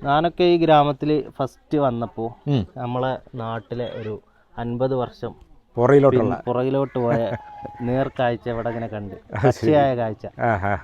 ഞാനൊക്കെ ഈ ഗ്രാമത്തിൽ ഫസ്റ്റ് വന്നപ്പോൾ നമ്മളെ നാട്ടിലെ ഒരു 50 വർഷം പുറകിലോട്ട് പോയ നേർക്കാഴ്ച ഇവിടെ ഇങ്ങനെ കണ്ട് പച്ചയായ കാഴ്ച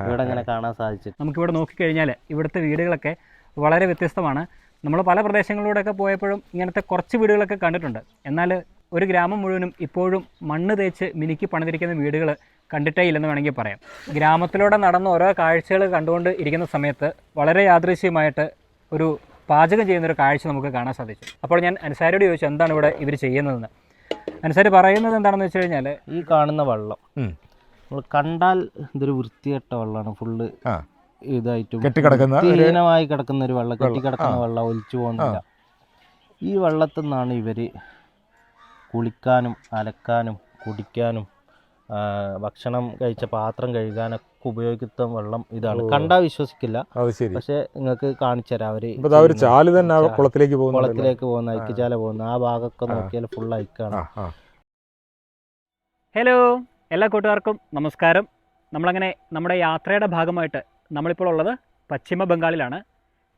ഇവിടെ ഇങ്ങനെ കാണാൻ സാധിച്ചു. നമുക്കിവിടെ നോക്കിക്കഴിഞ്ഞാൽ ഇവിടുത്തെ വീടുകളൊക്കെ വളരെ വ്യത്യസ്തമാണ്. നമ്മൾ പല പ്രദേശങ്ങളിലൂടെയൊക്കെ പോയപ്പോഴും ഇങ്ങനത്തെ കുറച്ച് വീടുകളൊക്കെ കണ്ടിട്ടുണ്ട്. എന്നാൽ ഒരു ഗ്രാമം മുഴുവനും ഇപ്പോഴും മണ്ണ് തേച്ച് മിനുക്കി പണിതിരിക്കുന്ന വീടുകൾ കണ്ടിട്ടേ ഇല്ലെന്ന് വേണമെങ്കിൽ പറയാം. ഗ്രാമത്തിലൂടെ നടന്ന് ഓരോ കാഴ്ചകൾ കണ്ടുകൊണ്ട് ഇരിക്കുന്ന സമയത്ത് വളരെ യാദൃശ്യമായിട്ട് ഒരു പാചകം ചെയ്യുന്നൊരു കാഴ്ച നമുക്ക് കാണാൻ സാധിച്ചു. അപ്പോൾ ഞാൻ അൻസാരിയോട് ചോദിച്ചു എന്താണ് ഇവിടെ ഇവർ ചെയ്യുന്നതെന്ന്. അൻസാരി പറയുന്നത് എന്താണെന്ന് വെച്ച് കഴിഞ്ഞാൽ, ഈ കാണുന്ന വെള്ളം നമ്മൾ കണ്ടാൽ ഇതൊരു വൃത്തികെട്ട വെള്ളമാണ്. ഫുള്ള് ഇതായിട്ടും ഹീനമായി കിടക്കുന്ന ഒരു വെള്ളം, കെട്ടിക്കിടക്കുന്ന വെള്ളം, ഒലിച്ചു പോകുന്നില്ല. ഈ വെള്ളത്തിൽ നിന്നാണ് ഇവർ കുളിക്കാനും അലക്കാനും കുടിക്കാനും ഭക്ഷണം കഴിച്ച പാത്രം കഴുകാനൊക്കെ ഉപയോഗിക്കുന്ന വെള്ളം ഇതാണ്. കണ്ടാ വിശ്വസിക്കില്ല, പക്ഷെ നിങ്ങൾക്ക് കാണിച്ചു തരാം. കുളത്തിലേക്ക് പോകുന്ന ഐക്യചാല പോകുന്ന ആ ഭാഗമൊക്കെ നോക്കിയാൽ ഫുൾ ഐക്കാണ്. ഹലോ, എല്ലാ കൂട്ടുകാർക്കും നമസ്കാരം. നമ്മളങ്ങനെ നമ്മുടെ യാത്രയുടെ ഭാഗമായിട്ട് നമ്മളിപ്പോൾ ഉള്ളത് പശ്ചിമ ബംഗാളിലാണ്.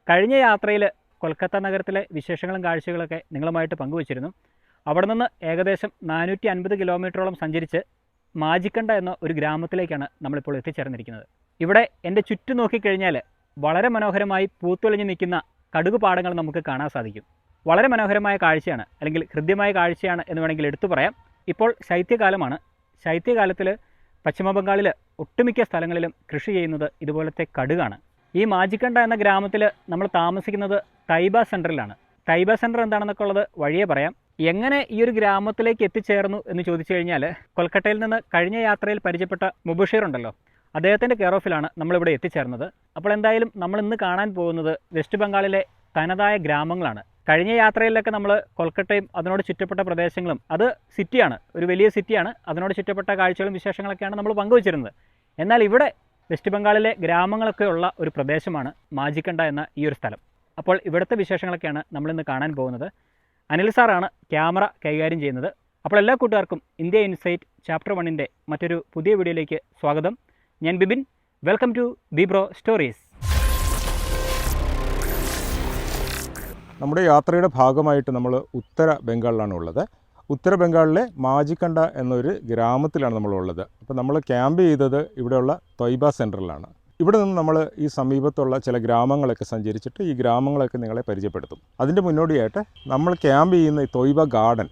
കഴിഞ്ഞ യാത്രയിൽ കൊൽക്കത്ത നഗരത്തിലെ വിശേഷങ്ങളും കാഴ്ചകളൊക്കെ നിങ്ങളുമായിട്ട് പങ്കുവച്ചിരുന്നു. അവിടെ നിന്ന് ഏകദേശം 450 കിലോമീറ്ററോളം സഞ്ചരിച്ച് മാജിക്കണ്ട എന്ന ഒരു ഗ്രാമത്തിലേക്കാണ് നമ്മളിപ്പോൾ എത്തിച്ചേർന്നിരിക്കുന്നത്. ഇവിടെ എൻ്റെ ചുറ്റും നോക്കിക്കഴിഞ്ഞാൽ വളരെ മനോഹരമായി പൂത്തൊളിഞ്ഞ് നിൽക്കുന്ന കടുക് പാടങ്ങൾ നമുക്ക് കാണാൻ സാധിക്കും. വളരെ മനോഹരമായ കാഴ്ചയാണ്, അല്ലെങ്കിൽ ഹൃദ്യമായ കാഴ്ചയാണ് എന്ന് വേണമെങ്കിൽ എടുത്തു പറയാം. ഇപ്പോൾ ശൈത്യകാലമാണ്. ശൈത്യകാലത്തിൽ പശ്ചിമ ബംഗാളിൽ ഒട്ടുമിക്ക സ്ഥലങ്ങളിലും കൃഷി ചെയ്യുന്നത് ഇതുപോലത്തെ കടുകാണ്. ഈ മാജിക്കണ്ട എന്ന ഗ്രാമത്തിൽ നമ്മൾ താമസിക്കുന്നത് തൈബ സെൻറ്ററിലാണ്. തൈബ സെൻറ്റർ എന്താണെന്നൊക്കെ ഉള്ളത് വഴിയേ പറയാം. എങ്ങനെ ഈ ഒരു ഗ്രാമത്തിലേക്ക് എത്തിച്ചേർന്നു എന്ന് ചോദിച്ചു കഴിഞ്ഞാൽ, കൊൽക്കട്ടയിൽ നിന്ന് കഴിഞ്ഞ യാത്രയിൽ പരിചയപ്പെട്ട മുബഷീർ ഉണ്ടല്ലോ, അദ്ദേഹത്തിൻ്റെ കെയർ ഓഫിലാണ് നമ്മളിവിടെ എത്തിച്ചേർന്നത്. അപ്പോൾ എന്തായാലും നമ്മൾ ഇന്ന് കാണാൻ പോകുന്നത് വെസ്റ്റ് ബംഗാളിലെ തനതായ ഗ്രാമങ്ങളാണ്. കഴിഞ്ഞ യാത്രയിലൊക്കെ നമ്മൾ കൊൽക്കട്ടയും അതിനോട് ചുറ്റപ്പെട്ട പ്രദേശങ്ങളും, അത് സിറ്റിയാണ്, ഒരു വലിയ സിറ്റിയാണ്, അതിനോട് ചുറ്റപ്പെട്ട കാഴ്ചകളും വിശേഷങ്ങളൊക്കെയാണ് നമ്മൾ പങ്കുവച്ചിരുന്നത്. എന്നാൽ ഇവിടെ വെസ്റ്റ് ബംഗാളിലെ ഗ്രാമങ്ങളൊക്കെ ഉള്ള ഒരു പ്രദേശമാണ് മാജിക്കണ്ട എന്ന ഈ ഒരു സ്ഥലം. അപ്പോൾ ഇവിടുത്തെ വിശേഷങ്ങളൊക്കെയാണ് നമ്മളിന്ന് കാണാൻ പോകുന്നത്. അനിൽ സാറാണ് ക്യാമറ കൈകാര്യം ചെയ്യുന്നത്. അപ്പോൾ എല്ലാ കൂട്ടുകാർക്കും ഇന്ത്യ ഇൻസൈറ്റ് ചാപ്റ്റർ 1ൻ്റെ മറ്റൊരു പുതിയ വീഡിയോയിലേക്ക് സ്വാഗതം. ഞാൻ Bibin. Welcome to Bibro stories. നമ്മുടെ യാത്രയുടെ ഭാഗമായിട്ട് നമ്മൾ ഉത്തര ബംഗാളിലാണ് ഉള്ളത്. ഉത്തര ബംഗാളിലെ മാജിക്കണ്ട എന്നൊരു ഗ്രാമത്തിലാണ് നമ്മളുള്ളത്. അപ്പോൾ നമ്മൾ ക്യാമ്പ് ചെയ്തത് ഇവിടെയുള്ള തൊയ്ബ സെൻറ്ററിലാണ്. ഇവിടെ നിന്ന് നമ്മൾ ഈ സമീപത്തുള്ള ചില ഗ്രാമങ്ങളൊക്കെ സഞ്ചരിച്ചിട്ട് ഈ ഗ്രാമങ്ങളൊക്കെ നിങ്ങളെ പരിചയപ്പെടുത്തും. അതിൻ്റെ മുന്നോടിയായിട്ട് നമ്മൾ ക്യാമ്പ് ചെയ്യുന്ന ഈ തൊയ്ബ ഗാർഡൻ,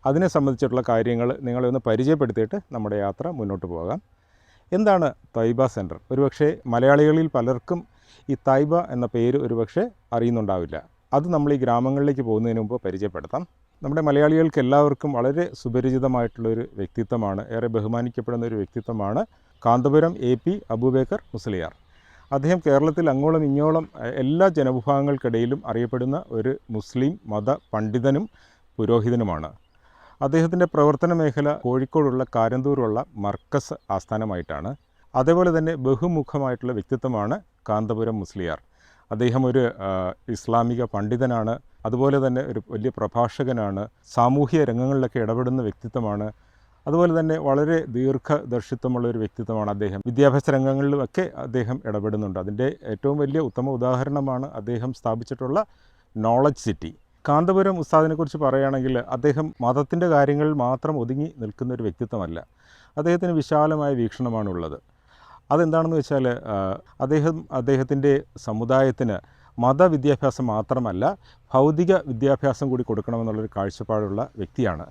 അതിനെ സംബന്ധിച്ചിട്ടുള്ള കാര്യങ്ങൾ നിങ്ങളെ ഒന്ന് പരിചയപ്പെടുത്തിയിട്ട് നമ്മുടെ യാത്ര മുന്നോട്ട് പോകാം. എന്താണ് തൊയ്ബ സെൻറ്റർ? ഒരുപക്ഷെ മലയാളികളിൽ പലർക്കും ഈ തൈബ എന്ന പേര് ഒരുപക്ഷെ അറിയുന്നുണ്ടാവില്ല. അത് നമ്മൾ ഈ ഗ്രാമങ്ങളിലേക്ക് പോകുന്നതിന് മുമ്പ് പരിചയപ്പെടുത്താം. നമ്മുടെ മലയാളികൾക്ക് എല്ലാവർക്കും വളരെ സുപരിചിതമായിട്ടുള്ളൊരു വ്യക്തിത്വമാണ്, ഏറെ ബഹുമാനിക്കപ്പെടുന്ന ഒരു വ്യക്തിത്വമാണ് കാന്തപുരം AP അബൂബക്കർ മുസ്ലിയാർ. അദ്ദേഹം കേരളത്തിൽ അങ്ങോളം ഇങ്ങോളം എല്ലാ ജനവിഭാഗങ്ങൾക്കിടയിലും അറിയപ്പെടുന്ന ഒരു മുസ്ലിം മത പണ്ഡിതനും പുരോഹിതനുമാണ്. അദ്ദേഹത്തിൻ്റെ പ്രവർത്തന മേഖല കോഴിക്കോടുള്ള കാരന്തൂരുള്ള മർക്കസ് ആസ്ഥാനമായിട്ടാണ്. അതേപോലെ തന്നെ ബഹുമുഖമായിട്ടുള്ള വ്യക്തിത്വമാണ് കാന്തപുരം മുസ്ലിയാർ. അദ്ദേഹം ഒരു ഇസ്ലാമിക പണ്ഡിതനാണ്, അതുപോലെ തന്നെ ഒരു വലിയ പ്രഭാഷകനാണ്, സാമൂഹ്യ രംഗങ്ങളിലൊക്കെ ഇടപെടുന്ന വ്യക്തിത്വമാണ്. അതുപോലെ തന്നെ വളരെ ദീർഘദർശിത്വമുള്ള ഒരു വ്യക്തിത്വമാണ് അദ്ദേഹം. വിദ്യാഭ്യാസ രംഗങ്ങളിലുമൊക്കെ അദ്ദേഹം ഇടപെടുന്നുണ്ട്. അതിൻ്റെ ഏറ്റവും വലിയ ഉത്തമ ഉദാഹരണമാണ് അദ്ദേഹം സ്ഥാപിച്ചിട്ടുള്ള നോളജ് സിറ്റി. കാന്തപുരം ഉസ്താദിനെക്കുറിച്ച് പറയുകയാണെങ്കിൽ അദ്ദേഹം മതത്തിൻ്റെ കാര്യങ്ങളിൽ മാത്രം ഒതുങ്ങി നിൽക്കുന്ന ഒരു വ്യക്തിത്വമല്ല. അദ്ദേഹത്തിന് വിശാലമായ വീക്ഷണമാണുള്ളത്. അതെന്താണെന്ന് വെച്ചാൽ അദ്ദേഹത്തിൻ്റെ സമുദായത്തിന് മതവിദ്യാഭ്യാസം മാത്രമല്ല ഭൗതിക വിദ്യാഭ്യാസം കൂടി കൊടുക്കണമെന്നുള്ളൊരു കാഴ്ചപ്പാടുള്ള വ്യക്തിയാണ്.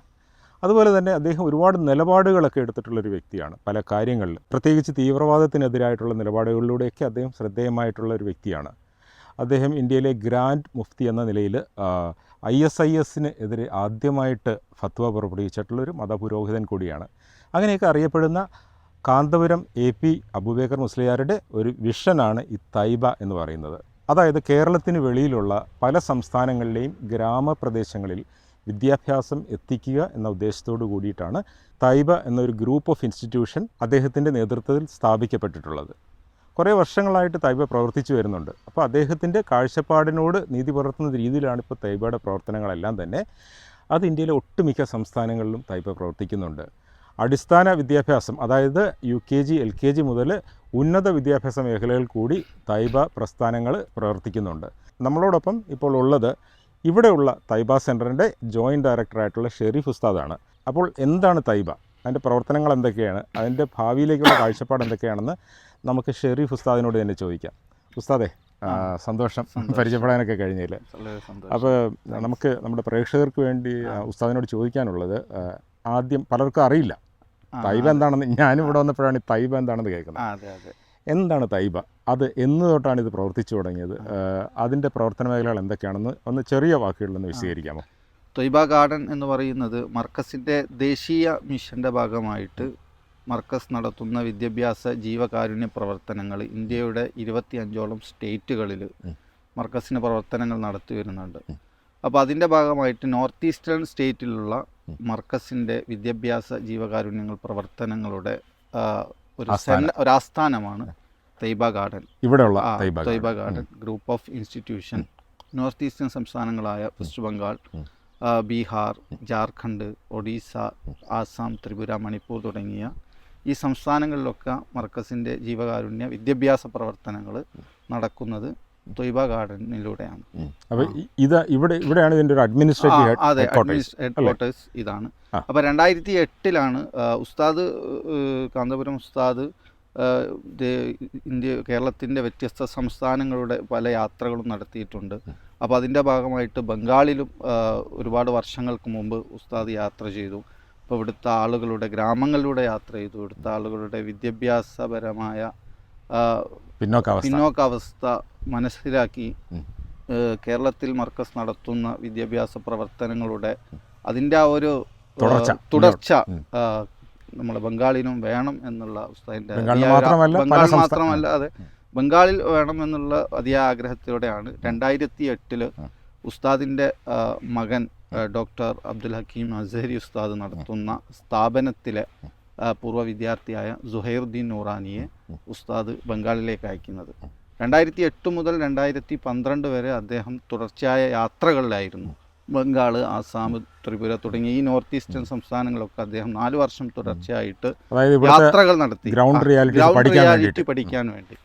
അതുപോലെ തന്നെ അദ്ദേഹം ഒരുപാട് നിലപാടുകളൊക്കെ എടുത്തിട്ടുള്ളൊരു വ്യക്തിയാണ് പല കാര്യങ്ങളിൽ. പ്രത്യേകിച്ച് തീവ്രവാദത്തിനെതിരായിട്ടുള്ള നിലപാടുകളിലൂടെയൊക്കെ അദ്ദേഹം ശ്രദ്ധേയമായിട്ടുള്ള ഒരു വ്യക്തിയാണ്. അദ്ദേഹം ഇന്ത്യയിലെ ഗ്രാൻഡ് മുഫ്തി എന്ന നിലയിൽ ISIS-ന് എതിരെ ആദ്യമായിട്ട് ഫത്വ പുറപ്പെടുവിച്ചിട്ടുള്ളൊരു മതപുരോഹിതൻ കൂടിയാണ്. അങ്ങനെയൊക്കെ അറിയപ്പെടുന്ന കാന്തപുരം AP അബൂബക്കർ മുസ്ലിയാരുടെ ഒരു വിഷനാണ് ഈ തൈബ എന്ന് പറയുന്നത്. അതായത് കേരളത്തിന് വെളിയിലുള്ള പല സംസ്ഥാനങ്ങളിലെയും ഗ്രാമപ്രദേശങ്ങളിൽ വിദ്യാഭ്യാസം എത്തിക്കുക എന്ന ഉദ്ദേശത്തോടു കൂടിയിട്ടാണ് തൈബ എന്നൊരു ഗ്രൂപ്പ് ഓഫ് ഇൻസ്റ്റിറ്റ്യൂഷൻ അദ്ദേഹത്തിൻ്റെ നേതൃത്വത്തിൽ സ്ഥാപിക്കപ്പെട്ടിട്ടുള്ളത്. കുറേ വർഷങ്ങളായിട്ട് തൈബ പ്രവർത്തിച്ചു വരുന്നുണ്ട്. അപ്പോൾ അദ്ദേഹത്തിൻ്റെ കാഴ്ചപ്പാടിനോട് നീതി പുലർത്തുന്ന രീതിയിലാണ് ഇപ്പോൾ തൈബയുടെ പ്രവർത്തനങ്ങളെല്ലാം തന്നെ. അത് ഇന്ത്യയിലെ ഒട്ടുമിക്ക സംസ്ഥാനങ്ങളിലും തൈബ പ്രവർത്തിക്കുന്നുണ്ട്. അടിസ്ഥാന വിദ്യാഭ്യാസം, അതായത് UKG LKG മുതൽ ഉന്നത വിദ്യാഭ്യാസ മേഖലകൾ കൂടി തൈബ പ്രസ്ഥാനങ്ങൾ പ്രവർത്തിക്കുന്നുണ്ട്. നമ്മളോടൊപ്പം ഇപ്പോൾ ഉള്ളത് ഇവിടെയുള്ള തൈബ സെൻറ്ററിൻ്റെ ജോയിൻറ്റ് ഡയറക്ടറായിട്ടുള്ള ഷെരീഫ് ഉസ്താദാണ്. അപ്പോൾ എന്താണ് തൈബ, അതിൻ്റെ പ്രവർത്തനങ്ങൾ എന്തൊക്കെയാണ്, അതിൻ്റെ ഭാവിയിലേക്കുള്ള കാഴ്ചപ്പാട് എന്തൊക്കെയാണെന്ന് നമുക്ക് ഷെരീഫ് ഉസ്താദിനോട് തന്നെ ചോദിക്കാം. ഉസ്താദേ, സന്തോഷം പരിചയപ്പെടാനൊക്കെ കഴിഞ്ഞതിൽ. അപ്പോൾ നമുക്ക് നമ്മുടെ പ്രേക്ഷകർക്ക് വേണ്ടി ഉസ്താദിനോട് ചോദിക്കാനുള്ളത്, ആദ്യം പലർക്കും അറിയില്ല തൈബ എന്താണെന്ന്. ഞാനും ഇവിടെ വന്നപ്പോഴാണ് ഈ തൈബ എന്താണെന്ന് കേൾക്കുന്നത്. എന്താണ് തൈബ, അത് എന്ന് തൊട്ടാണ് ഇത് പ്രവർത്തിച്ചു തുടങ്ങിയത്, അതിൻ്റെ പ്രവർത്തന മേഖലകൾ എന്തൊക്കെയാണെന്ന് ഒന്ന് ചെറിയ വാക്കുകളിലൊന്ന് വിശദീകരിക്കാമോ? ത്വയ്ബ ഗാർഡൻ എന്ന് പറയുന്നത് മർക്കസിൻ്റെ ദേശീയ മിഷൻ്റെ ഭാഗമായിട്ട് മർക്കസ് നടത്തുന്ന വിദ്യാഭ്യാസ ജീവകാരുണ്യ പ്രവർത്തനങ്ങൾ ഇന്ത്യയുടെ 25ഓളം സ്റ്റേറ്റുകളിൽ മർക്കസിൻ്റെ പ്രവർത്തനങ്ങൾ നടത്തി വരുന്നുണ്ട്. അപ്പോൾ അതിൻ്റെ ഭാഗമായിട്ട് നോർത്ത് ഈസ്റ്റേൺ സ്റ്റേറ്റിലുള്ള മർക്കസിൻ്റെ വിദ്യാഭ്യാസ ജീവകാരുണ്യങ്ങൾ പ്രവർത്തനങ്ങളുടെ ഒരു ആസ്ഥാനമാണ് തൈബ ഗാർഡൻ. ഇവിടെയുള്ള Taiba garden group of institution north eastern സംസ്ഥാനങ്ങളായ വെസ്റ്റ് ബംഗാൾ, ബീഹാർ, ജാർഖണ്ഡ്, ഒഡീസ, ആസാം, ത്രിപുര, മണിപ്പൂർ തുടങ്ങിയ ഈ സംസ്ഥാനങ്ങളിലൊക്കെ മർക്കസിൻ്റെ ജീവകാരുണ്യ വിദ്യാഭ്യാസ പ്രവർത്തനങ്ങൾ നടക്കുന്നത് ത്വയ്ബ ഗാർഡനിലൂടെയാണ്. അപ്പോൾ ഇവിടെയാണ് ഇതിൻ്റെ ഒരു അഡ്മിനിസ്ട്രേറ്റീവ് ഹെഡ്ക്വാർട്ടേഴ്സ് ഇതാണ്. അപ്പോൾ 2008 ഉസ്താദ് കാന്തപുരം ഉസ്താദ് കേരളത്തിൻ്റെ വ്യത്യസ്ത സംസ്ഥാനങ്ങളുടെ പല യാത്രകളും നടത്തിയിട്ടുണ്ട്. അപ്പോൾ അതിൻ്റെ ഭാഗമായിട്ട് ബംഗാളിലും ഒരുപാട് വർഷങ്ങൾക്ക് മുമ്പ് ഉസ്താദ് യാത്ര ചെയ്തു. അപ്പോൾ ഇവിടുത്തെ ആളുകളുടെ ഗ്രാമങ്ങളിലൂടെ യാത്ര ചെയ്തു. ഇവിടുത്തെ ആളുകളുടെ വിദ്യാഭ്യാസപരമായ പിന്നോക്കാവസ്ഥ മനസ്സിലാക്കി കേരളത്തിൽ മർക്കസ് നടത്തുന്ന വിദ്യാഭ്യാസ പ്രവർത്തനങ്ങളുടെ അതിൻ്റെ ആ ഒരു തുടർച്ച നമ്മളെ ബംഗാളിനും വേണം എന്നുള്ള ഉസ്താദിൻ്റെ ബംഗാൾ മാത്രമല്ല അതെ ബംഗാളിൽ വേണം എന്നുള്ള അതിയായ ആഗ്രഹത്തോടെയാണ് 2008 ഉസ്താദിൻ്റെ മകൻ ഡോക്ടർ അബ്ദുൽ ഹക്കീം അസ്ഹരി ഉസ്താദ് നടത്തുന്ന സ്ഥാപനത്തിലെ പൂർവ്വ വിദ്യാർത്ഥിയായ സുഹൈറുദ്ദീൻ നൂറാനിയെ ഉസ്താദ് ബംഗാളിലേക്ക് അയക്കുന്നത്. 2008 മുതൽ 2012 വരെ അദ്ദേഹം തുടർച്ചയായ യാത്രകളിലായിരുന്നു. ബംഗാൾ, ആസാം, ത്രിപുര തുടങ്ങിയ ഈ നോർത്ത് ഈസ്റ്റേൺ സംസ്ഥാനങ്ങളൊക്കെ അദ്ദേഹം 4 വർഷം തുടർച്ചയായിട്ട് യാത്രകൾ നടത്തി ഗ്രൗണ്ട് റിയാലിറ്റി പഠിക്കാൻ വേണ്ടി.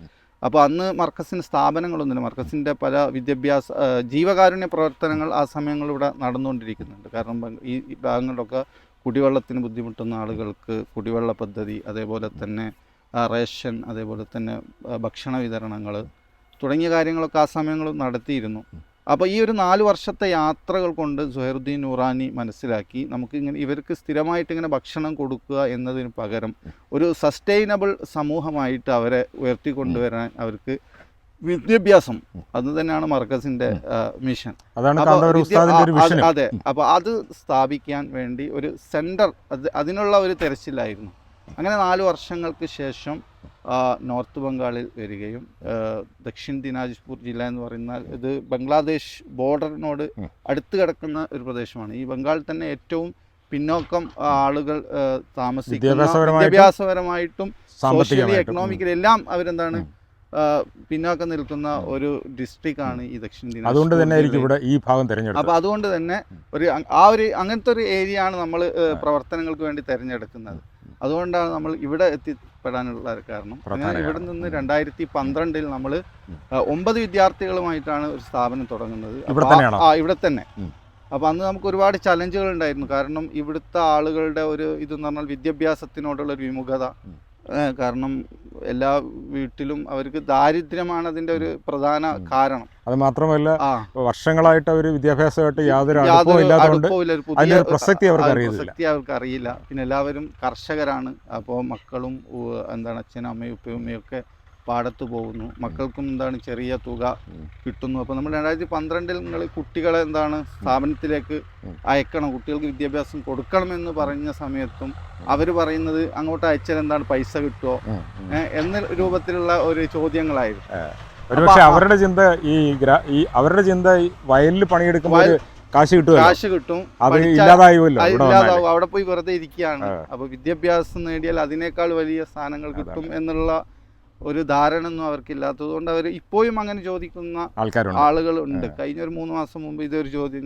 അപ്പോൾ അന്ന് മർക്കസിന് സ്ഥാപനങ്ങളൊന്നുമില്ല. മർക്കസിൻ്റെ പല വിദ്യാഭ്യാസ ജീവകാരുണ്യ പ്രവർത്തനങ്ങൾ ആ സമയങ്ങളിലൂടെ നടന്നുകൊണ്ടിരിക്കുന്നുണ്ട്. കാരണം ഈ ഭാഗങ്ങളിലൊക്കെ കുടിവെള്ളത്തിന് ബുദ്ധിമുട്ടുന്ന ആളുകൾക്ക് കുടിവെള്ള പദ്ധതി, അതേപോലെ തന്നെ റേഷൻ, അതേപോലെ തന്നെ ഭക്ഷണ വിതരണങ്ങൾ തുടങ്ങിയ കാര്യങ്ങളൊക്കെ ആ സമയങ്ങളിൽ നടത്തിയിരുന്നു. അപ്പോൾ ഈ ഒരു 4 വർഷത്തെ യാത്രകൾ കൊണ്ട് സുഹൈറുദ്ദീൻ നൂറാനി മനസ്സിലാക്കി നമുക്ക് ഇവർക്ക് സ്ഥിരമായിട്ട് ഇങ്ങനെ ഭക്ഷണം കൊടുക്കുക എന്നതിന് പകരം ഒരു സസ്റ്റൈനബിൾ സമൂഹമായിട്ട് അവരെ ഉയർത്തിക്കൊണ്ടുവരാൻ അവർക്ക് വിദ്യാഭ്യാസം, അത് തന്നെയാണ് മർക്കസിൻ്റെ മിഷൻ. അതെ, അപ്പോൾ അത് സ്ഥാപിക്കാൻ വേണ്ടി ഒരു സെൻറ്റർ അതിനുള്ള ഒരു തെരച്ചിലായിരുന്നു. അങ്ങനെ 4 വർഷങ്ങൾക്ക് ശേഷം നോർത്ത് ബംഗാളിൽ വരികയും ദക്ഷിൺ ദിനാജ്പൂർ ജില്ല എന്ന് പറയുന്ന ഇത് ബംഗ്ലാദേശ് ബോർഡറിനോട് അടുത്ത് കിടക്കുന്ന ഒരു പ്രദേശമാണ്. ഈ ബംഗാൾ തന്നെ ഏറ്റവും പിന്നോക്കം ആളുകൾ താമസിക്കുന്ന വിദ്യാഭ്യാസപരമായിട്ടും സോഷ്യലി എക്കണോമിക്കലി എല്ലാം അവരെന്താണ് പിന്നോക്കം നിൽക്കുന്ന ഒരു ഡിസ്ട്രിക്റ്റാണ് ഈ ദക്ഷിൺ ദിനാജ്പൂർ. അതുകൊണ്ട് തന്നെ ഇവിടെ ഈ ഭാഗം തിരഞ്ഞെടുത്തത്. അപ്പോൾ അതുകൊണ്ട് തന്നെ അങ്ങനത്തെ ഒരു ഏരിയ ആണ് നമ്മൾ പ്രവർത്തനങ്ങൾക്ക് വേണ്ടി തിരഞ്ഞെടുക്കുന്നത്. അതുകൊണ്ടാണ് നമ്മൾ ഇവിടെ എത്തിപ്പെടാനുള്ള കാരണം. അങ്ങനെ ഇവിടെ നിന്ന് 2012 നമ്മൾ 9 വിദ്യാർത്ഥികളുമായിട്ടാണ് ഒരു സ്ഥാപനം തുടങ്ങുന്നത്. ഇവിടെ തന്നെ. അപ്പോൾ അന്ന് നമുക്ക് ഒരുപാട് ചലഞ്ചുകൾ ഉണ്ടായിരുന്നു. കാരണം ഇവിടുത്തെ ആളുകളുടെ ഒരു ഇതെന്ന് പറഞ്ഞാൽ വിദ്യാഭ്യാസത്തിനോടുള്ള ഒരു വിമുഖത. കാരണം എല്ലാ വീട്ടിലും അവർക്ക് ദാരിദ്ര്യമാണ് അതിൻ്റെ ഒരു പ്രധാന കാരണം. അത് മാത്രമല്ല വർഷങ്ങളായിട്ട് അവർ വിദ്യാഭ്യാസമായിട്ട് യാതൊരു പ്രസക്തി അവർക്ക് അറിയില്ല. പിന്നെ എല്ലാവരും കർഷകരാണ്. അപ്പോൾ മക്കളും അച്ഛനും അമ്മയും ഉപ്പയും ഒക്കെ പാടത്ത് പോകുന്നു. മക്കൾക്കും ചെറിയ തുക കിട്ടുന്നു. അപ്പോൾ നമ്മൾ 2012 കുട്ടികളെ സ്ഥാപനത്തിലേക്ക് അയക്കണം, കുട്ടികൾക്ക് വിദ്യാഭ്യാസം കൊടുക്കണമെന്ന് പറഞ്ഞ സമയത്തും അവർ പറയുന്നത് അങ്ങോട്ട് അയച്ചാൽ പൈസ കിട്ടുമോ എന്ന രൂപത്തിലുള്ള ഒരു ചോദ്യങ്ങളായിരുന്നു. അവരുടെ ചിന്ത അവരുടെ ചിന്ത വയലിൽ പണിയെടുക്കുമ്പോൾ കാശ് കിട്ടും, ഇല്ലാതാവും, അവിടെ പോയി വെറുതെ ഇരിക്കുകയാണ്. അപ്പോൾ വിദ്യാഭ്യാസം നേടിയാൽ അതിനേക്കാൾ വലിയ സ്ഥാനങ്ങൾ കിട്ടും എന്നുള്ള ഒരു ധാരണ ഒന്നും അവർക്കില്ലാത്തത് കൊണ്ട് അവർ ഇപ്പോഴും അങ്ങനെ ചോദിക്കുന്ന ആളുകളുണ്ട്. കഴിഞ്ഞ ഒരു 3 മാസം മുമ്പ് ഇതൊരു ചോദ്യം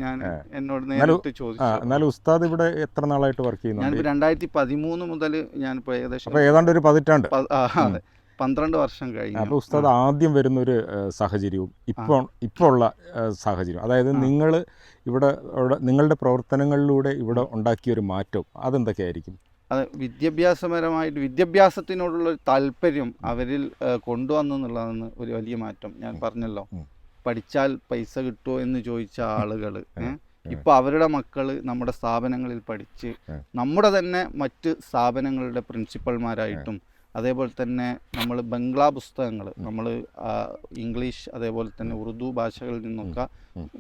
എന്നോട് നേരിട്ട് ചോദിച്ചു. ഉസ്താദ് ഇവിടെ എത്ര നാളായിട്ട് വർക്ക് ചെയ്യുന്നു? ഞാനിപ്പോൾ 2013 മുതൽ ഞാനിപ്പോൾ ഏകദേശം ഏതാണ്ട് ഒരു 10 അതെ 12 വർഷം കഴിഞ്ഞു. അപ്പോൾ ഉസ്താദ് ആദ്യം വരുന്നൊരു സാഹചര്യവും ഇപ്പോൾ ഉള്ള സാഹചര്യം, അതായത് നിങ്ങൾ ഇവിടെ നിങ്ങളുടെ പ്രവർത്തനങ്ങളിലൂടെ ഇവിടെ ഉണ്ടാക്കിയൊരു മാറ്റം അതെന്തൊക്കെയായിരിക്കും? അത് വിദ്യാഭ്യാസപരമായിട്ട് വിദ്യാഭ്യാസത്തിനോടുള്ള ഒരു താല്പര്യം അവരിൽ കൊണ്ടുവന്നു എന്നുള്ളതാണ് ഒരു വലിയ മാറ്റം. ഞാൻ പറഞ്ഞല്ലോ, പഠിച്ചാൽ പൈസ കിട്ടുമോ എന്ന് ചോദിച്ച ആളുകൾ ഇപ്പോൾ അവരുടെ മക്കൾ നമ്മുടെ സ്ഥാപനങ്ങളിൽ പഠിച്ച് നമ്മുടെ തന്നെ മറ്റ് സ്ഥാപനങ്ങളുടെ പ്രിൻസിപ്പൽമാരായിട്ടും, അതേപോലെ തന്നെ നമ്മൾ ബംഗ്ലാ പുസ്തകങ്ങൾ, നമ്മൾ ഇംഗ്ലീഷ് അതേപോലെ തന്നെ ഉറുദു ഭാഷകളിൽ നിന്നൊക്കെ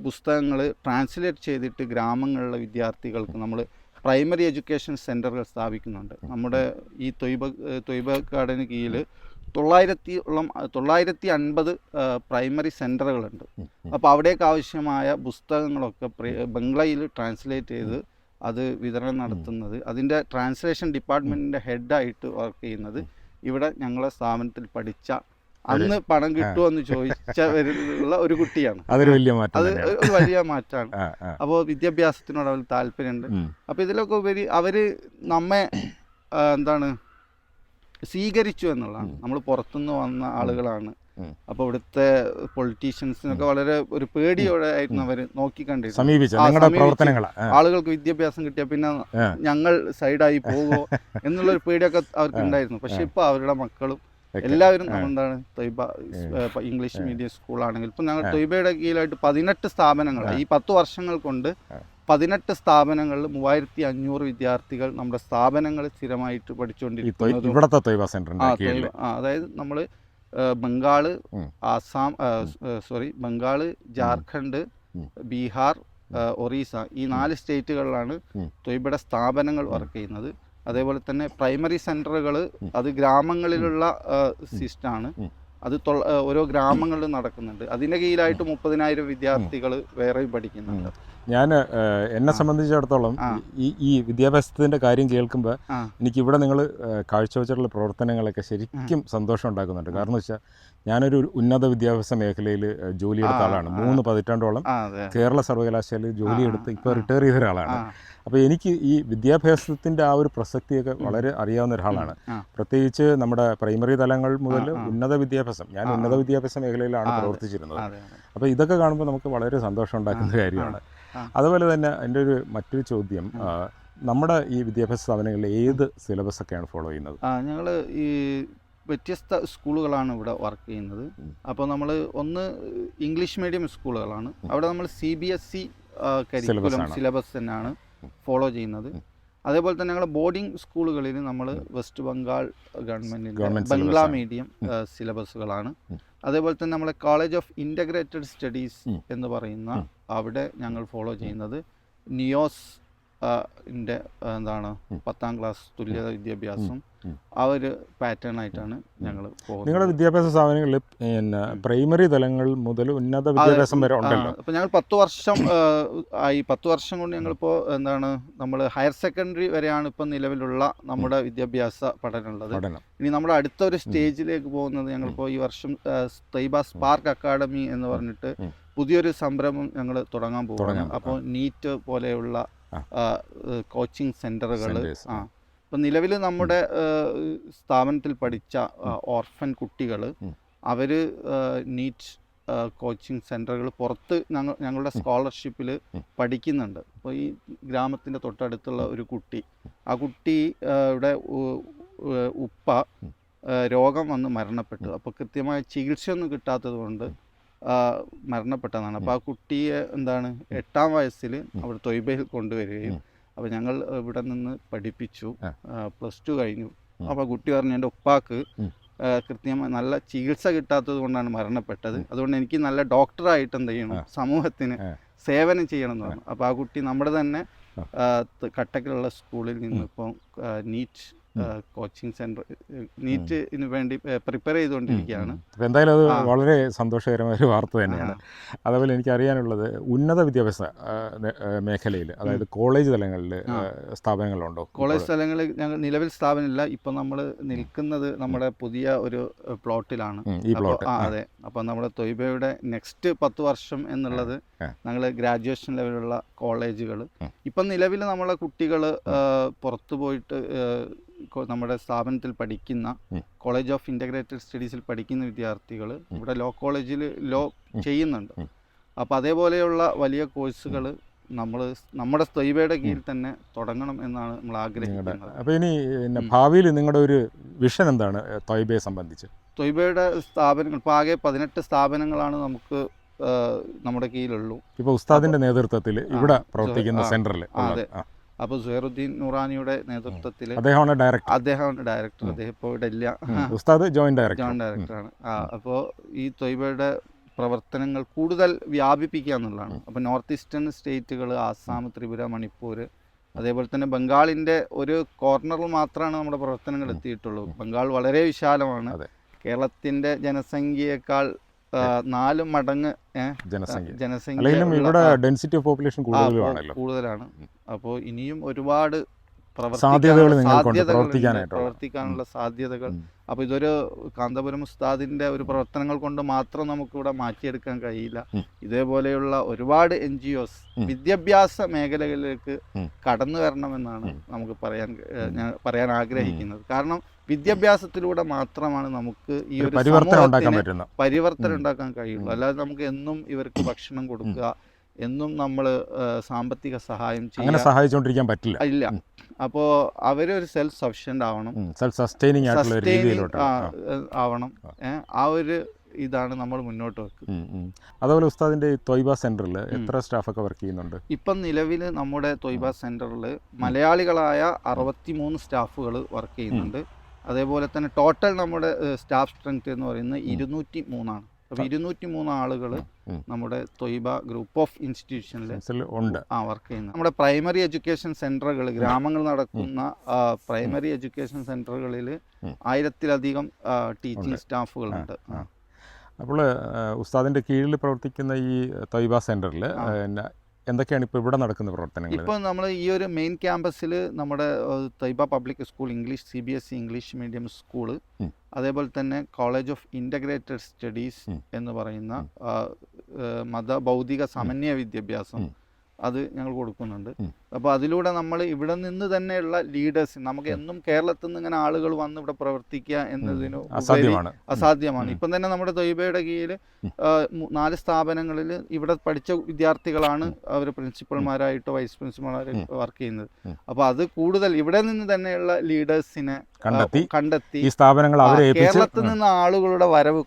പുസ്തകങ്ങൾ ട്രാൻസ്ലേറ്റ് ചെയ്തിട്ട് ഗ്രാമങ്ങളിലെ വിദ്യാർത്ഥികൾക്ക് നമ്മൾ പ്രൈമറി എഡ്യൂക്കേഷൻ സെൻ്ററുകൾ സ്ഥാപിക്കുന്നുണ്ട്. നമ്മുടെ ഈ തൊയ്ബ ഗാർഡന് കീഴിൽ 950 പ്രൈമറി സെൻ്ററുകളുണ്ട്. അപ്പോൾ അവിടേക്ക് ആവശ്യമായ പുസ്തകങ്ങളൊക്കെ ബംഗ്ലയിൽ ട്രാൻസ്ലേറ്റ് ചെയ്ത് അത് വിതരണം നടത്തുന്നത്, അതിൻ്റെ ട്രാൻസ്ലേഷൻ ഡിപ്പാർട്ട്മെൻറ്റിൻ്റെ ഹെഡായിട്ട് വർക്ക് ചെയ്യുന്നത് ഇവിടെ ഞങ്ങളെ സ്ഥാപനത്തിൽ പഠിച്ച അന്ന് പണം കിട്ടുമെന്ന് ചോദിച്ചുള്ള ഒരു കുട്ടിയാണ്. അതൊരു വലിയ മാറ്റം, അത് ഒരു വലിയ മാറ്റമാണ്. അപ്പോൾ വിദ്യാഭ്യാസത്തിനോട് അവർ താല്പര്യമുണ്ട്. അപ്പോൾ ഇതിലൊക്കെ ഉപരി അവർ നമ്മെ സ്വീകരിച്ചു എന്നുള്ളതാണ്. നമ്മൾ പുറത്തുനിന്ന് വന്ന ആളുകളാണ്. അപ്പോൾ ഇവിടുത്തെ പൊളിറ്റീഷ്യൻസിനൊക്കെ വളരെ ഒരു പേടിയോടെ ആയിരുന്നു അവർ നോക്കിക്കണ്ടിരുന്നത്. ആളുകൾക്ക് വിദ്യാഭ്യാസം കിട്ടിയ പിന്നെ ഞങ്ങൾ സൈഡായി പോകുമോ എന്നുള്ളൊരു പേടിയൊക്കെ അവർക്ക് ഉണ്ടായിരുന്നു. പക്ഷെ ഇപ്പോൾ അവരുടെ മക്കളും എല്ലാവരും തൊയ്ബ ഇംഗ്ലീഷ് മീഡിയം സ്കൂളാണെങ്കിൽ ഇപ്പോൾ ഞങ്ങൾ തൊയ്ബയുടെ കീഴിലായിട്ട് 18 സ്ഥാപനങ്ങൾ, ഈ 10 വർഷങ്ങൾ കൊണ്ട് 18 സ്ഥാപനങ്ങളിൽ 3500 വിദ്യാർത്ഥികൾ നമ്മുടെ സ്ഥാപനങ്ങളിൽ സ്ഥിരമായിട്ട് പഠിച്ചുകൊണ്ടിരിക്കുന്നത്. അതായത് നമ്മൾ ബംഗാള്, ബംഗാള്, ജാർഖണ്ഡ്, ബീഹാർ, ഒറീസ ഈ 4 സ്റ്റേറ്റുകളിലാണ് തൊയ്ബയുടെ സ്ഥാപനങ്ങൾ വർക്ക് ചെയ്യുന്നത്. അതേപോലെ തന്നെ പ്രൈമറി സെൻ്ററുകൾ അത് ഗ്രാമങ്ങളിലുള്ള സിസ്റ്റാണ്. അത് ഓരോ ഗ്രാമങ്ങളിലും നടക്കുന്നുണ്ട്. അതിൻ്റെ കീഴിലായിട്ട് 30,000 വിദ്യാർത്ഥികൾ വേറെ പഠിക്കുന്നുണ്ട്. ഞാൻ എന്നെ സംബന്ധിച്ചിടത്തോളം ഈ വിദ്യാഭ്യാസത്തിൻ്റെ കാര്യം കേൾക്കുമ്പോൾ എനിക്കിവിടെ നിങ്ങൾ കാഴ്ചവെച്ചിട്ടുള്ള പ്രവർത്തനങ്ങളൊക്കെ ശരിക്കും സന്തോഷം ഉണ്ടാക്കുന്നുണ്ട്. കാരണം വെച്ചാൽ ഞാനൊരു ഉന്നത വിദ്യാഭ്യാസ മേഖലയിൽ ജോലിയെടുത്ത ആളാണ്. 3 പതിറ്റാണ്ടോളം കേരള സർവകലാശാലയിൽ ജോലിയെടുത്ത് ഇപ്പോൾ റിട്ടയർ ചെയ്ത ഒരാളാണ്. അപ്പോൾ എനിക്ക് ഈ വിദ്യാഭ്യാസത്തിൻ്റെ ആ ഒരു പ്രസക്തിയൊക്കെ വളരെ അറിയാവുന്ന ഒരാളാണ്. പ്രത്യേകിച്ച് നമ്മുടെ പ്രൈമറി തലങ്ങൾ മുതൽ ഉന്നത വിദ്യാഭ്യാസം, ഞാൻ ഉന്നത വിദ്യാഭ്യാസ മേഖലയിലാണ് പ്രവർത്തിച്ചിരുന്നത്. അപ്പോൾ ഇതൊക്കെ കാണുമ്പോൾ നമുക്ക് വളരെ സന്തോഷം ഉണ്ടാക്കുന്ന കാര്യമാണ്. അതുപോലെ തന്നെ എൻ്റെ മറ്റൊരു ചോദ്യം, നമ്മുടെ ഈ വിദ്യാഭ്യാസ സ്ഥാപനങ്ങളിൽ ഏത് സിലബസൊക്കെയാണ് ഫോളോ ചെയ്യുന്നത്? ഞങ്ങൾ ഈ വ്യത്യസ്ത സ്കൂളുകളാണ് ഇവിടെ വർക്ക് ചെയ്യുന്നത്. അപ്പോൾ നമ്മൾ ഒന്ന് ഇംഗ്ലീഷ് മീഡിയം സ്കൂളുകളാണ്. അവിടെ നമ്മൾ CBSE കരിക്കുലം സിലബസ് തന്നെയാണ് ഫോളോ ചെയ്യുന്നത്. അതേപോലെ തന്നെ ഞങ്ങൾ ബോർഡിംഗ് സ്കൂളുകളിൽ നമ്മൾ വെസ്റ്റ് ബംഗാൾ ഗവൺമെൻറ്റിൻ്റെ ബംഗ്ലാ മീഡിയം സിലബസുകളാണ്. അതേപോലെ തന്നെ നമ്മളെ കോളേജ് ഓഫ് ഇൻ്റഗ്രേറ്റഡ് സ്റ്റഡീസ് എന്ന് പറയുന്ന അവിടെ ഞങ്ങൾ ഫോളോ ചെയ്യുന്നത് നിയോസ് ൻ്റെ 10ാം ക്ലാസ് തുല്യത വിദ്യാഭ്യാസം ആ ഒരു പാറ്റേൺ ആയിട്ടാണ് ഞങ്ങൾ പോകുന്നത്. നിങ്ങളുടെ വിദ്യാഭ്യാസ സ്ഥാപനങ്ങളിൽ പിന്നെ പ്രൈമറി തലങ്ങൾ മുതൽ ഉന്നത വിദ്യാഭ്യാസം വരെ ഉണ്ടല്ലോ. അപ്പോൾ ഞങ്ങൾ 10 വർഷം ആയി. 10 വർഷം കൊണ്ട് ഞങ്ങളിപ്പോൾ നമ്മൾ ഹയർ സെക്കൻഡറി വരെയാണ് ഇപ്പം നിലവിലുള്ള നമ്മുടെ വിദ്യാഭ്യാസ പഠനമുള്ളത്. ഇനി നമ്മുടെ അടുത്തൊരു സ്റ്റേജിലേക്ക് പോകുന്നത് ഞങ്ങളിപ്പോൾ ഈ വർഷം തൊയ്ബ സ്പാർക്ക് അക്കാഡമി എന്ന് പറഞ്ഞിട്ട് പുതിയൊരു സംരംഭം ഞങ്ങൾ തുടങ്ങാൻ പോകുന്നു. അപ്പോൾ നീറ്റ് പോലെയുള്ള കോച്ചിങ് സെൻ്ററുകൾ. ഇപ്പം നിലവിൽ നമ്മുടെ സ്ഥാപനത്തിൽ പഠിച്ച ഓർഫൻ കുട്ടികൾ അവർ നീറ്റ് കോച്ചിങ് സെൻ്ററുകൾ പുറത്ത് ഞങ്ങളുടെ സ്കോളർഷിപ്പിൽ പഠിക്കുന്നുണ്ട്. അപ്പോൾ ഈ ഗ്രാമത്തിൻ്റെ തൊട്ടടുത്തുള്ള ഒരു കുട്ടി, ആ കുട്ടിയുടെ ഉപ്പ രോഗം വന്ന് മരണപ്പെട്ടു. അപ്പോൾ കൃത്യമായ ചികിത്സയൊന്നും കിട്ടാത്തത് കൊണ്ട് മരണപ്പെട്ടതാണ്. അപ്പോൾ ആ കുട്ടിയെ 8ാം വയസ്സിൽ അവിടെ തൊയ്ബയിൽ കൊണ്ടുവരികയും അപ്പോൾ ഞങ്ങൾ ഇവിടെ നിന്ന് പഠിപ്പിച്ചു. +2 കഴിഞ്ഞു. അപ്പോൾ കുട്ടി പറഞ്ഞു എൻ്റെ ഉപ്പാക്ക് കൃത്യമായി നല്ല ചികിത്സ കിട്ടാത്തത് കൊണ്ടാണ് മരണപ്പെട്ടത്. അതുകൊണ്ട് എനിക്ക് നല്ല ഡോക്ടറായിട്ട് എന്ത് ചെയ്യണം, സമൂഹത്തിന് സേവനം ചെയ്യണം എന്ന് പറഞ്ഞു. അപ്പോൾ ആ കുട്ടി നമ്മുടെ തന്നെ കട്ടക്കിലുള്ള സ്കൂളിൽ നിന്ന് ഇപ്പോൾ നീറ്റ് കോച്ചിങ് സെൻറ്റർ നീറ്റിന് വേണ്ടി പ്രിപ്പയർ ചെയ്തുകൊണ്ടിരിക്കുകയാണ്. അപ്പോൾ എന്തായാലും അത് വളരെ സന്തോഷകരമായ ഒരു വാർത്ത തന്നെയാണ്. അതുപോലെ എനിക്കറിയാനുള്ളത് ഉന്നത വിദ്യാഭ്യാസ മേഖലയിൽ, അതായത് കോളേജ് തലങ്ങളിൽ സ്ഥാപനങ്ങളുണ്ടോ? കോളേജ് തലങ്ങളിൽ ഞങ്ങൾ നിലവിൽ സ്ഥാപനമില്ല. ഇപ്പം നമ്മൾ നിൽക്കുന്നത് നമ്മുടെ പുതിയ ഒരു പ്ലോട്ടിലാണ്. അതെ. അപ്പോൾ നമ്മുടെ തൊയ്ബയുടെ നെക്സ്റ്റ് 10 വർഷം എന്നുള്ളത് ഞങ്ങൾ ഗ്രാജുവേഷൻ ലെവലുള്ള കോളേജുകൾ. ഇപ്പം നിലവിൽ നമ്മളെ കുട്ടികൾ പുറത്തു പോയിട്ട് നമ്മുടെ സ്ഥാപനത്തിൽ പഠിക്കുന്ന കോളേജ് ഓഫ് ഇൻ്റഗ്രേറ്റഡ് സ്റ്റഡീസിൽ പഠിക്കുന്ന വിദ്യാർത്ഥികൾ ഇവിടെ ലോ കോളേജിൽ ലോ ചെയ്യുന്നുണ്ട്. അപ്പോൾ അതേപോലെയുള്ള വലിയ കോഴ്സുകൾ നമ്മുടെ ത്വയ്ബയുടെ കീഴിൽ തന്നെ തുടങ്ങണം എന്നാണ് നമ്മൾ ആഗ്രഹിക്കുന്നത്. അപ്പോൾ ഇനി ഭാവിയിൽ നിങ്ങളുടെ ഒരു വിഷൻ എന്താണ് ത്വയ്ബയെ സംബന്ധിച്ച്? ത്വയ്ബയുടെ സ്ഥാപനങ്ങൾ ഇപ്പോൾ ആകെ 18 സ്ഥാപനങ്ങളാണ് നമുക്ക് നമ്മുടെ കീഴിലുള്ളൂ. ഇപ്പോൾ ഉസ്താദിന്റെ നേതൃത്വത്തിൽ ഇവിടെ പ്രവർത്തിക്കുന്ന സെന്ററിൽ. അതെ. അപ്പോൾ സുഹൈറുദ്ദീൻ നൂറാനിയുടെ നേതൃത്വത്തിൽ അദ്ദേഹമാണ് ഡയറക്ടർ. അദ്ദേഹം ഇപ്പോൾ ഇവിടെ ഇല്ല. ഉസ്താദ് ജോയിന്റ് ഡയറക്ടറാണ്. അപ്പോൾ ഈ ത്വയ്ബയുടെ പ്രവർത്തനങ്ങൾ കൂടുതൽ വ്യാപിപ്പിക്കുക എന്നുള്ളതാണ്. അപ്പോൾ നോർത്ത് ഈസ്റ്റേൺ സ്റ്റേറ്റുകൾ, ആസാം, ത്രിപുര, മണിപ്പൂർ, അതേപോലെ തന്നെ ബംഗാളിൻ്റെ ഒരു കോർണറിൽ മാത്രമാണ് നമ്മുടെ പ്രവർത്തനങ്ങൾ എത്തിയിട്ടുള്ളൂ. ബംഗാൾ വളരെ വിശാലമാണ്. കേരളത്തിൻ്റെ ജനസംഖ്യയേക്കാൾ 4 മടങ്ങ് ജനസംഖ്യ കൂടുതലാണ്. അപ്പോൾ ഇനിയും ഒരുപാട് പ്രവർത്തിക്കാനുള്ള സാധ്യതകൾ. അപ്പോൾ ഇതൊരു കാന്തപുരം ഉസ്താദിന്റെ ഒരു പ്രവർത്തനങ്ങൾ കൊണ്ട് മാത്രം നമുക്കിവിടെ മാറ്റിയെടുക്കാൻ കഴിയില്ല. ഇതേപോലെയുള്ള ഒരുപാട് NGOs വിദ്യാഭ്യാസ മേഖലകളിലേക്ക് കടന്നു വരണമെന്നാണ് നമുക്ക് പറയാൻ ആഗ്രഹിക്കുന്നത്. കാരണം വിദ്യാഭ്യാസത്തിലൂടെ മാത്രമാണ് നമുക്ക് ഈ ഒരു പരിവർത്തനം ഉണ്ടാക്കാൻ കഴിയുള്ളൂ. അല്ലാതെ നമുക്ക് എന്നും ഇവർക്ക് ഭക്ഷണം കൊടുക്കുക, എന്നും നമ്മൾ സാമ്പത്തിക സഹായം സഹായിച്ചുകൊണ്ടിരിക്കാൻ പറ്റില്ല. ഇല്ല. അപ്പോൾ അവരൊരു സെൽഫ് സഫിഷ്യന്റ് ആവണം, ആവണം. ആ ഒരു ഇതാണ് നമ്മൾ മുന്നോട്ട് വെക്കുന്നത്. അതുപോലെ ഉസ്താദിന്റെ ത്വയ്ബ സെന്ററിൽ എത്ര സ്റ്റാഫൊക്കെ വർക്ക് ചെയ്യുന്നുണ്ട്? ഇപ്പം നിലവിൽ നമ്മുടെ ത്വയ്ബ സെന്ററിൽ മലയാളികളായ 63 സ്റ്റാഫുകൾ വർക്ക് ചെയ്യുന്നുണ്ട്. അതേപോലെ തന്നെ ടോട്ടൽ നമ്മുടെ സ്റ്റാഫ് സ്ട്രെങ്ത് എന്ന് പറയുന്നത് 203 ആണ്. അപ്പോൾ 203 ആളുകൾ നമ്മുടെ ത്വയ്ബ ഗ്രൂപ്പ് ഓഫ് ഇൻസ്റ്റിറ്റ്യൂഷനിൽ വർക്ക് ചെയ്യുന്നത്. നമ്മുടെ പ്രൈമറി എഡ്യൂക്കേഷൻ സെന്ററുകൾ, ഗ്രാമങ്ങൾ നടക്കുന്ന പ്രൈമറി എഡ്യൂക്കേഷൻ സെന്ററുകളിൽ 1000-ലധികം ടീച്ചിങ് സ്റ്റാഫുകളുണ്ട്. അപ്പോൾ ഉസ്താദിന്റെ കീഴിൽ പ്രവർത്തിക്കുന്ന ഈ ത്വയ്ബ സെന്ററിൽ എന്തൊക്കെയാണ് ഇപ്പോൾ ഇവിടെ നടക്കുന്ന പ്രവർത്തനങ്ങൾ? ഇപ്പോൾ നമ്മൾ ഈ ഒരു മെയിൻ ക്യാമ്പസിൽ നമ്മുടെ Taiba public school, English CBSE English medium school, അതേപോലെ തന്നെ കോളേജ് ഓഫ് ഇൻ്റഗ്രേറ്റഡ് സ്റ്റഡീസ് എന്ന് പറയുന്ന ഭൗതിക സമന്വയ വിദ്യാഭ്യാസം, അത് ഞങ്ങൾ കൊടുക്കുന്നുണ്ട്. അപ്പോൾ അതിലൂടെ നമ്മൾ ഇവിടെ നിന്ന് തന്നെയുള്ള ലീഡേഴ്സ്, നമുക്ക് എന്നും കേരളത്തിൽ നിന്ന് ഇങ്ങനെ ആളുകൾ വന്ന് ഇവിടെ പ്രവർത്തിക്കുക എന്നതിന് അസാധ്യമാണ്. ഇപ്പം തന്നെ നമ്മുടെ ത്വയ്ബയുടെ കീഴിൽ 4 സ്ഥാപനങ്ങളിൽ ഇവിടെ പഠിച്ച വിദ്യാർത്ഥികളാണ് അവർ പ്രിൻസിപ്പൽമാരായിട്ടോ വൈസ് പ്രിൻസിപ്പൽമാരായിട്ടോ വർക്ക് ചെയ്യുന്നത്. അപ്പോൾ അത് കൂടുതൽ ഇവിടെ നിന്ന് തന്നെയുള്ള ലീഡേഴ്സിനെ കണ്ടെത്തി ഈ സ്ഥാപനങ്ങൾ കേരളത്തിൽ നിന്ന് ആളുകളുടെ വരവ്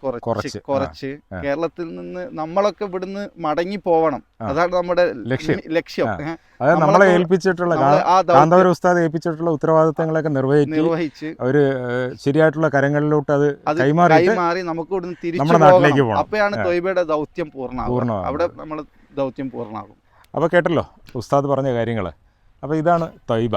കുറച്ച് കേരളത്തിൽ നിന്ന് നമ്മളൊക്കെ ഇവിടുന്ന് മടങ്ങി പോവണം. അതാണ് നമ്മുടെ ലക്ഷ്യം. നമ്മളെ ഏൽപ്പിച്ചിട്ടുള്ള ഏൽപ്പിച്ചിട്ടുള്ള ഉത്തരവാദിത്തങ്ങളൊക്കെ നിർവഹിച്ച് അവര് ശരിയായിട്ടുള്ള കരങ്ങളിലോട്ട് അത് കൈമാറി നമുക്ക് ഇവിടുന്ന് തിരിച്ചു നാട്ടിലേക്ക് പോകണം. അപ്പോഴാണ് ത്വയ്ബയുടെ ദൗത്യം പൂർണ്ണമാകും. അവിടെ നമ്മൾ ദൗത്യം പൂർണ്ണമാകും. അപ്പോൾ കേട്ടല്ലോ ഉസ്താദ് പറഞ്ഞ കാര്യങ്ങൾ. അപ്പോൾ ഇതാണ് ത്വയ്ബ,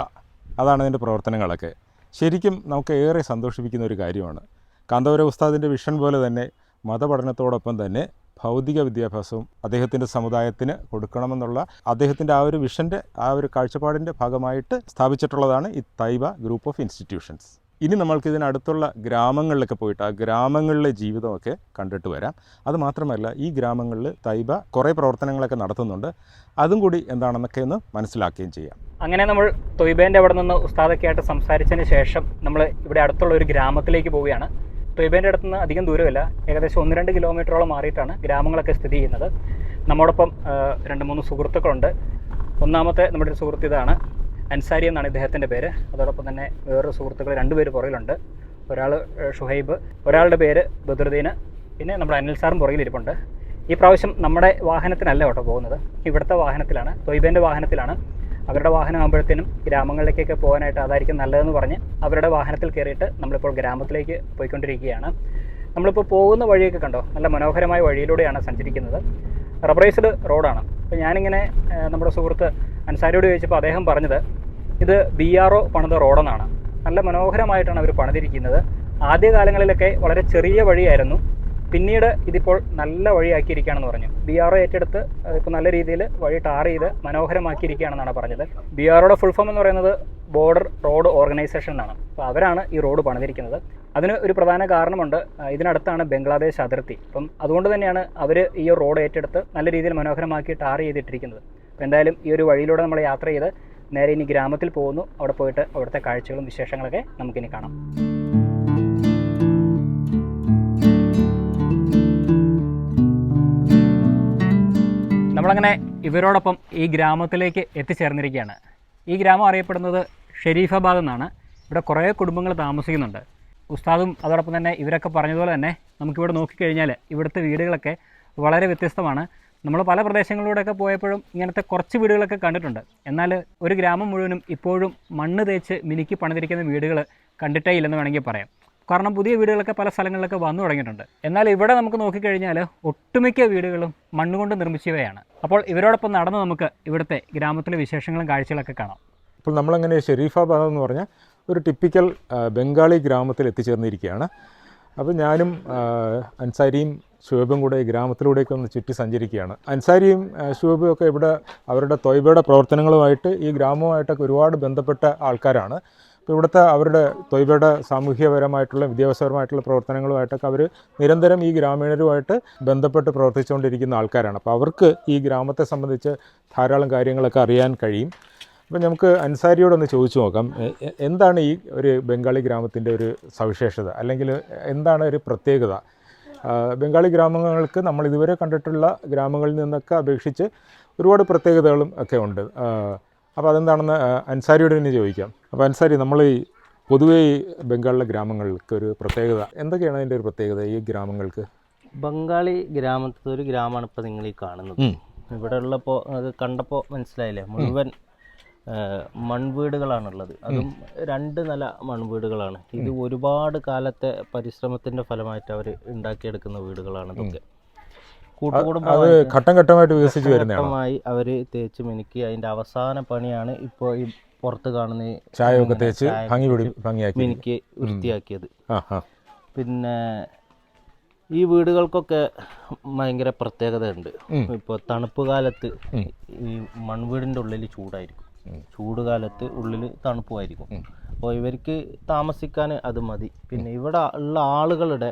അതാണ് അതിൻ്റെ പ്രവർത്തനങ്ങളൊക്കെ. ശരിക്കും നമുക്ക് ഏറെ സന്തോഷിപ്പിക്കുന്ന ഒരു കാര്യമാണ്. കാന്തപുരം ഉസ്താദിൻ്റെ വിഷൻ പോലെ തന്നെ മതപഠനത്തോടൊപ്പം തന്നെ ഭൗതിക വിദ്യാഭ്യാസവും അദ്ദേഹത്തിൻ്റെ സമുദായത്തിന് കൊടുക്കണമെന്നുള്ള അദ്ദേഹത്തിൻ്റെ ആ ഒരു വിഷൻ്റെ ആ ഒരു കാഴ്ചപ്പാടിൻ്റെ ഭാഗമായിട്ട് സ്ഥാപിച്ചിട്ടുള്ളതാണ് ഈ ത്വയ്ബ ഗ്രൂപ്പ് ഓഫ് ഇൻസ്റ്റിറ്റ്യൂഷൻസ്. ഇനി നമ്മൾക്ക് ഇതിനടുത്തുള്ള ഗ്രാമങ്ങളിലൊക്കെ പോയിട്ട് ആ ഗ്രാമങ്ങളിലെ ജീവിതമൊക്കെ കണ്ടിട്ട് വരാം. അതുമാത്രമല്ല ഈ ഗ്രാമങ്ങളിൽ ത്വയ്ബ കുറേ പ്രവർത്തനങ്ങളൊക്കെ നടത്തുന്നുണ്ട്. അതും കൂടി എന്താണെന്നൊക്കെ ഒന്ന് മനസ്സിലാക്കുകയും ചെയ്യാം. അങ്ങനെ നമ്മൾ ത്വയ്ബേൻ്റെ അവിടെ നിന്ന് ഉസ്താദൊക്കെ ആയിട്ട് സംസാരിച്ചതിന് ശേഷം നമ്മൾ ഇവിടെ അടുത്തുള്ള ഒരു ഗ്രാമത്തിലേക്ക് പോവുകയാണ്. ത്വയ്ബേൻ്റെ അടുത്ത് നിന്ന് അധികം ദൂരമില്ല, ഏകദേശം 1-2 കിലോമീറ്ററോളം മാറിയിട്ടാണ് ഗ്രാമങ്ങളൊക്കെ സ്ഥിതി ചെയ്യുന്നത്. നമ്മോടൊപ്പം 2-3 സുഹൃത്തുക്കളുണ്ട്. ഒന്നാമത്തെ നമ്മുടെ ഒരു സുഹൃത്ത് ഇതാണ്, അൻസാരി എന്നാണ് ഇദ്ദേഹത്തിൻ്റെ പേര്. അതോടൊപ്പം തന്നെ വേറൊരു സുഹൃത്തുക്കൾ 2 പേര് പുറകിലുണ്ട്. ഒരാൾ ഷുഹൈബ്, ഒരാളുടെ പേര് ബദറുദ്ദീൻ, പിന്നെ നമ്മുടെ അനിൽ സാറും പുറകിലിരിപ്പുണ്ട്. ഈ പ്രാവശ്യം നമ്മുടെ വാഹനത്തിനല്ല കേട്ടോ പോകുന്നത്, ഇവിടുത്തെ വാഹനത്തിലാണ്, ത്വയ്ബേൻ്റെ വാഹനത്തിലാണ്. അവരുടെ വാഹനമാകുമ്പോഴത്തേനും ഗ്രാമങ്ങളിലേക്കൊക്കെ പോകാനായിട്ട് അതായിരിക്കും നല്ലതെന്ന് പറഞ്ഞ് അവരുടെ വാഹനത്തിൽ കയറിയിട്ട് നമ്മളിപ്പോൾ ഗ്രാമത്തിലേക്ക് പോയിക്കൊണ്ടിരിക്കുകയാണ്. നമ്മളിപ്പോൾ പോകുന്ന വഴിയൊക്കെ കണ്ടോ, നല്ല മനോഹരമായ വഴിയിലൂടെയാണ് സഞ്ചരിക്കുന്നത്. റബ്ബറൈസ്ഡ് റോഡാണ്. അപ്പോൾ ഞാനിങ്ങനെ നമ്മുടെ സുഹൃത്ത് അൻസാരിയോട് ചോദിച്ചപ്പോൾ അദ്ദേഹം പറഞ്ഞത് ഇത് BRO പണിത റോഡെന്നാണ്. നല്ല മനോഹരമായിട്ടാണ് അവർ പണിതിരിക്കുന്നത്. ആദ്യകാലങ്ങളിലൊക്കെ വളരെ ചെറിയ വഴിയായിരുന്നു, പിന്നീട് ഇതിപ്പോൾ നല്ല വഴിയാക്കിയിരിക്കുകയാണെന്ന് പറഞ്ഞു. BRO ഏറ്റെടുത്ത് ഇപ്പോൾ നല്ല രീതിയിൽ വഴി ടാർ ചെയ്ത് മനോഹരമാക്കിയിരിക്കുകയാണെന്നാണ് പറഞ്ഞത്. BROയുടെ ഫുൾ ഫോം എന്ന് പറയുന്നത് ബോർഡർ റോഡ് ഓർഗനൈസേഷൻ എന്നാണ്. അപ്പോൾ അവരാണ് ഈ റോഡ് പണിതിരിക്കുന്നത്. അതിന് ഒരു പ്രധാന കാരണമുണ്ട്, ഇതിനടുത്താണ് ബംഗ്ലാദേശ് അതിർത്തി. അപ്പം അതുകൊണ്ട് തന്നെയാണ് അവർ ഈ റോഡ് ഏറ്റെടുത്ത് നല്ല രീതിയിൽ മനോഹരമാക്കി ടാർ ചെയ്തിട്ടിരിക്കുന്നത്. അപ്പോൾ എന്തായാലും ഈ ഒരു വഴിയിലൂടെ നമ്മൾ യാത്ര ചെയ്ത് നേരെ ഇനി ഗ്രാമത്തിൽ പോകുന്നു. അവിടെ പോയിട്ട് അവിടുത്തെ കാഴ്ചകളും വിശേഷങ്ങളൊക്കെ നമുക്കിനി കാണാം. നമ്മളങ്ങനെ ഇവരോടൊപ്പം ഈ ഗ്രാമത്തിലേക്ക് എത്തിച്ചേർന്നിരിക്കുകയാണ്. ഈ ഗ്രാമം അറിയപ്പെടുന്നത് ഷെരീഫാബാദ് എന്നാണ്. ഇവിടെ കുറേ കുടുംബങ്ങൾ താമസിക്കുന്നുണ്ട്. ഉസ്താദും അതോടൊപ്പം തന്നെ ഇവരൊക്കെ പറഞ്ഞതുപോലെ തന്നെ നമുക്കിവിടെ നോക്കിക്കഴിഞ്ഞാൽ ഇവിടുത്തെ വീടുകളൊക്കെ വളരെ വ്യത്യസ്തമാണ്. നമ്മൾ പല പ്രദേശങ്ങളിലൂടെയൊക്കെ പോയപ്പോഴും ഇങ്ങനത്തെ കുറച്ച് വീടുകളൊക്കെ കണ്ടിട്ടുണ്ട്. എന്നാൽ ഒരു ഗ്രാമം മുഴുവനും ഇപ്പോഴും മണ്ണ് തേച്ച് മിനുക്കി പണിതിരിക്കുന്ന വീടുകൾ കണ്ടിട്ടേ ഇല്ലെന്ന് വേണമെങ്കിൽ പറയാം. കാരണം പുതിയ വീടുകളൊക്കെ പല സ്ഥലങ്ങളിലൊക്കെ വന്നു തുടങ്ങിയിട്ടുണ്ട്. എന്നാൽ ഇവിടെ നമുക്ക് നോക്കിക്കഴിഞ്ഞാൽ ഒട്ടുമിക്ക വീടുകളും മണ്ണുകൊണ്ട് നിർമ്മിച്ചവയാണ്. അപ്പോൾ ഇവരോടൊപ്പം നടന്ന് നമുക്ക് ഇവിടുത്തെ ഗ്രാമത്തിലെ വിശേഷങ്ങളും കാഴ്ചകളൊക്കെ കാണാം. ഇപ്പോൾ നമ്മളങ്ങനെ ഷെരീഫാബാദ് എന്ന് പറഞ്ഞാൽ ഒരു ടിപ്പിക്കൽ ബംഗാളി ഗ്രാമത്തിൽ എത്തിച്ചേർന്നിരിക്കുകയാണ്. അപ്പോൾ ഞാനും അൻസാരിയും ഷുഹൈബും കൂടെ ഈ ഗ്രാമത്തിലൂടെയൊക്കെ ഒന്ന് ചുറ്റി സഞ്ചരിക്കുകയാണ്. അൻസാരിയും ഷുഹൈബും ഒക്കെ ഇവിടെ അവരുടെ ത്വയ്ബയുടെ പ്രവർത്തനങ്ങളുമായിട്ട് ഈ ഗ്രാമവുമായിട്ടൊക്കെ ഒരുപാട് ബന്ധപ്പെട്ട ആൾക്കാരാണ്. അപ്പോൾ ഇവിടുത്തെ അവരുടെ ത്വയ്ബയുടെ സാമൂഹ്യപരമായിട്ടുള്ള വിദ്യാഭ്യാസപരമായിട്ടുള്ള പ്രവർത്തനങ്ങളുമായിട്ടൊക്കെ അവർ നിരന്തരം ഈ ഗ്രാമീണരുമായിട്ട് ബന്ധപ്പെട്ട് പ്രവർത്തിച്ചുകൊണ്ടിരിക്കുന്ന ആൾക്കാരാണ്. അപ്പോൾ അവർക്ക് ഈ ഗ്രാമത്തെ സംബന്ധിച്ച് ധാരാളം കാര്യങ്ങളൊക്കെ അറിയാൻ കഴിയും. അപ്പോൾ നമുക്ക് അൻസാരിയോടൊന്ന് ചോദിച്ചു നോക്കാം, എന്താണ് ഈ ഒരു ബംഗാളി ഗ്രാമത്തിൻ്റെ ഒരു സവിശേഷത, അല്ലെങ്കിൽ എന്താണ് ഒരു പ്രത്യേകത? ബംഗാളി ഗ്രാമങ്ങൾക്ക് നമ്മൾ ഇതുവരെ കണ്ടിട്ടുള്ള ഗ്രാമങ്ങളിൽ നിന്നൊക്കെ അപേക്ഷിച്ച് ഒരുപാട് പ്രത്യേകതകളും ഒക്കെ ഉണ്ട്. അപ്പോൾ അതെന്താണെന്ന് അൻസാരിയോട് തന്നെ ചോദിക്കാം. അപ്പോൾ അൻസാരി, നമ്മൾ ഈ പൊതുവേ ഈ ബംഗാളിലെ ഗ്രാമങ്ങൾക്ക് ഒരു പ്രത്യേകത എന്തൊക്കെയാണ്? അതിൻ്റെ ഒരു പ്രത്യേകത ഈ ഗ്രാമങ്ങൾക്ക്? ബംഗാളി ഗ്രാമത്തിലെ ഒരു ഗ്രാമമാണ് ഇപ്പോൾ നിങ്ങൾ ഈ കാണുന്നത്. ഇവിടെ ഉള്ളപ്പോൾ അത് കണ്ടപ്പോൾ മനസ്സിലായില്ലേ, മുഴുവൻ മൺവീടുകളാണുള്ളത്. അതും 2 നില മൺവീടുകളാണ്. ഇത് ഒരുപാട് കാലത്തെ പരിശ്രമത്തിൻ്റെ ഫലമായിട്ട് അവർ ഉണ്ടാക്കിയെടുക്കുന്ന വീടുകളാണ് ഇതൊക്കെ. ഘട്ടം ഘട്ടമായിട്ട് വികസിച്ച് ഘട്ടമായി അവർ തേച്ച് മിനുക്കി അതിൻ്റെ അവസാന പണിയാണ് ഇപ്പോൾ ഈ പുറത്ത് കാണുന്ന ചായയൊക്കെ തേച്ച് മിനുക്കി വൃത്തിയാക്കിയത്. പിന്നെ ഈ വീടുകൾക്കൊക്കെ ഭയങ്കര പ്രത്യേകത ഉണ്ട്. ഇപ്പോൾ തണുപ്പ് കാലത്ത് ഈ മൺവീടിൻ്റെ ഉള്ളിൽ ചൂടായിരിക്കും, ചൂടുകാലത്ത് ഉള്ളിൽ തണുപ്പുമായിരിക്കും. അപ്പോൾ ഇവർക്ക് താമസിക്കാൻ അത് മതി. പിന്നെ ഇവിടെ ഉള്ള ആളുകളുടെ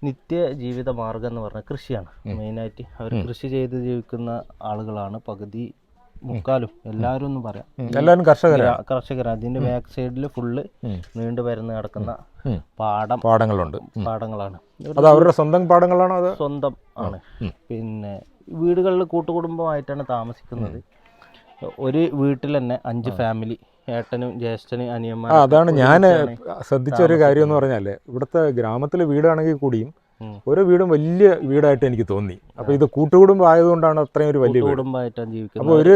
നിത്യ ജീവിത മാർഗം എന്ന് പറഞ്ഞാൽ കൃഷിയാണ്. മെയിനായിട്ട് അവർ കൃഷി ചെയ്ത് ജീവിക്കുന്ന ആളുകളാണ് പകുതി മുക്കാലും, എല്ലാവരും എന്ന് പറയാം. എല്ലാവരും കർഷകരാണ്. അതിന്റെ ബാക്ക് സൈഡിൽ ഫുള്ള് നീണ്ടു വരുന്ന കിടക്കുന്ന പാടങ്ങളാണ്. അത് അവരുടെ സ്വന്തം പാടങ്ങളാണോ? അത് സ്വന്തം ആണ്. പിന്നെ വീടുകളിൽ കൂട്ടുകുടുംബമായിട്ടാണ് താമസിക്കുന്നത്. ഒരു വീട്ടിൽ തന്നെ 5 ഫാമിലി, ഏട്ടനും ജ്യേഷ്ഠനും അനിയന്മാർ. അതാണ് ഞാൻ ശ്രദ്ധിച്ച ഒരു കാര്യം എന്ന് പറഞ്ഞാൽ, ഇവിടുത്തെ ഗ്രാമത്തിലെ വീടാണെങ്കിൽ കൂടിയും ഓരോ വീടും വലിയ വീടായിട്ട് എനിക്ക് തോന്നി. അപ്പോൾ ഇത് കൂട്ടുകുടുംബം ആയതുകൊണ്ടാണ് അത്രയും ഒരു വലിയ കുടുംബമായിട്ടാണ് ജീവിക്കുന്നത്. അപ്പോൾ ഒരു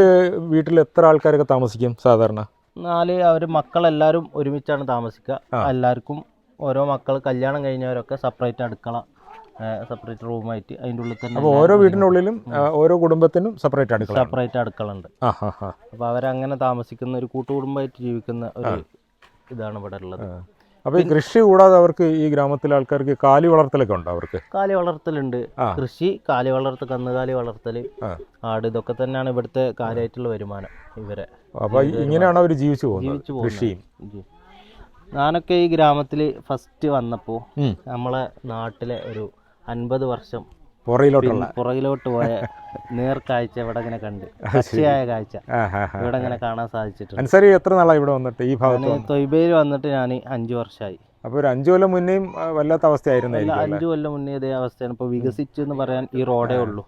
വീട്ടിൽ എത്ര ആൾക്കാരൊക്കെ താമസിക്കും സാധാരണ? 4. അവർ മക്കളെല്ലാവരും ഒരുമിച്ചാണ് താമസിക്കുക. എല്ലാവർക്കും ഓരോ മക്കൾ കല്യാണം കഴിഞ്ഞവരൊക്കെ സെപ്പറേറ്റ് അടുക്കള, സെപ്പറേറ്റ് റൂമായിട്ട് അതിൻ്റെ ഉള്ളിൽ തന്നെ. അപ്പോൾ ഓരോ വീടിനുള്ളിലും ഓരോ കുടുംബത്തിനും സെപ്പറേറ്റ് അടുക്കള ഉണ്ട്. അപ്പോൾ അവരങ്ങനെ താമസിക്കുന്ന ഒരു കൂട്ടുകുടുംബമായിട്ട് ജീവിക്കുന്ന ഒരു ഇതാണ് ഇവിടെ ഉള്ളത്. അപ്പോൾ ഈ കൃഷി കൂടാതെ അവർക്ക് ഈ ഗ്രാമത്തിലെ ആൾക്കാർക്ക് കാലി വളർത്തലൊക്കെ ഉണ്ടോ? അവർക്ക് കാലി വളർത്തലുണ്ട്. കൃഷി, കാലി വളർത്തൽ, കന്നുകാലി വളർത്തൽ, ആട്, ഇതൊക്കെ തന്നെയാണ് ഇവിടുത്തെ കാര്യമായിട്ടുള്ള വരുമാനം ഇവരെ. അപ്പോൾ ഇങ്ങനെയാണ് അവർ ജീവിച്ചു പോകുന്നത്. ഞാനൊക്കെ ഈ ഗ്രാമത്തിൽ ഫസ്റ്റ് വന്നപ്പോൾ നമ്മളെ നാട്ടിലെ ഒരു 50 വർഷം പുറകിലോട്ട് പോയ നേർക്കാഴ്ച ഇവിടെ ഇങ്ങനെ കണ്ട്, പച്ചയായ കാഴ്ച ഇവിടെ ഇങ്ങനെ കാണാൻ സാധിച്ചിട്ടുണ്ട്. എത്ര നാളായി ഇവിടെ വന്നിട്ട്? ഈ ഭാഗത്ത് തൊയ്ബയിൽ വന്നിട്ട് ഞാൻ 5 വർഷമായി. അപ്പോൾ ഒരു 5 കൊല്ലം മുന്നേയും വല്ലാത്ത അവസ്ഥയായിരുന്നു. 5 കൊല്ലം മുന്നേ ഇതേ അവസ്ഥയാണ്. ഇപ്പോൾ വികസിച്ചു എന്ന് പറയാൻ ഈ റോഡേ ഉള്ളൂ.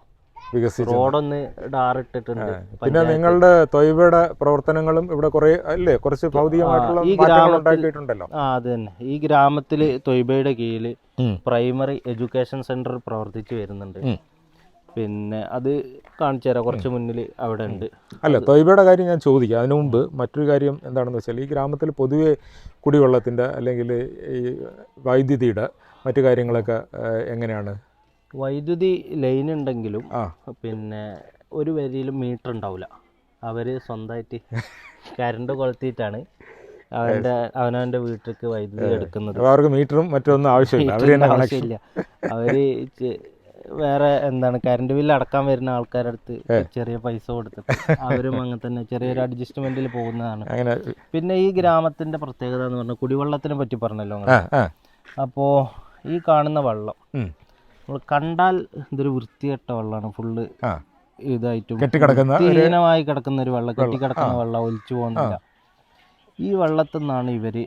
റോഡൊന്ന് ടാറിട്ടിട്ടുണ്ട്. പിന്നെ നിങ്ങളുടെ തൊയ്ബയുടെ പ്രവർത്തനങ്ങളും ഇവിടെ കുറച്ച് ഭൗതികമായിട്ടുള്ള മാറ്റങ്ങൾ ഉണ്ടാക്കിയിട്ടുണ്ടല്ലോ. അത് തന്നെ. ഈ ഗ്രാമത്തിൽ തൊയ്ബയുടെ കീഴിൽ പ്രൈമറി എഡ്യൂക്കേഷൻ സെന്റർ പ്രവർത്തിച്ചു വരുന്നുണ്ട്. പിന്നെ അത് കാണിച്ചു തരാം, കുറച്ച് മുന്നിൽ അവിടെ ഉണ്ട്. അല്ല, തൊയ്ബയുടെ കാര്യം ഞാൻ ചോദിക്കാം. അതിനു മുമ്പ് മറ്റൊരു കാര്യം എന്താണെന്ന് വെച്ചാൽ, ഈ ഗ്രാമത്തിൽ പൊതുവെ കുടിവെള്ളത്തിൻ്റെ അല്ലെങ്കിൽ ഈ വൈദ്യുതിയുടെ മറ്റു കാര്യങ്ങളൊക്കെ എങ്ങനെയാണ്? വൈദ്യുതി ലൈൻ ഉണ്ടെങ്കിലും പിന്നെ ഒരു വരിയിലും മീറ്റർ ഉണ്ടാവില്ല. അവർ സ്വന്തമായിട്ട് കറണ്ട് കൊളുത്തിയിട്ടാണ് അവനവൻ്റെ വീട്ടിലേക്ക് വൈദ്യുതി എടുക്കുന്നത്. അവർക്ക് മീറ്ററും മറ്റൊന്നും ആവശ്യമില്ല. അവര് വേറെ കറണ്ട് ബില്ല് അടക്കാൻ വരുന്ന ആൾക്കാരുടെ അടുത്ത് ചെറിയ പൈസ കൊടുത്തിട്ട് അവരും അങ്ങനെ തന്നെ ചെറിയൊരു അഡ്ജസ്റ്റ്മെന്റിൽ പോകുന്നതാണ്. പിന്നെ ഈ ഗ്രാമത്തിന്റെ പ്രത്യേകത എന്ന് പറഞ്ഞാൽ കുടിവെള്ളത്തിനെ പറ്റി പറഞ്ഞല്ലോ. അപ്പോ ഈ കാണുന്ന വെള്ളം നമ്മൾ കണ്ടാൽ ഇതൊരു വൃത്തികെട്ട വെള്ളമാണ്. ഫുള്ള് ഇതായിട്ടും കെട്ടിക്കിടക്കുന്ന വൃത്തിഹീനമായി കിടക്കുന്ന ഒരു വെള്ളം, കെട്ടിക്കിടക്കുന്ന വെള്ളം ഒലിച്ചു പോകുന്നില്ല. ഈ വെള്ളത്തിൽ നിന്നാണ് ഇവര്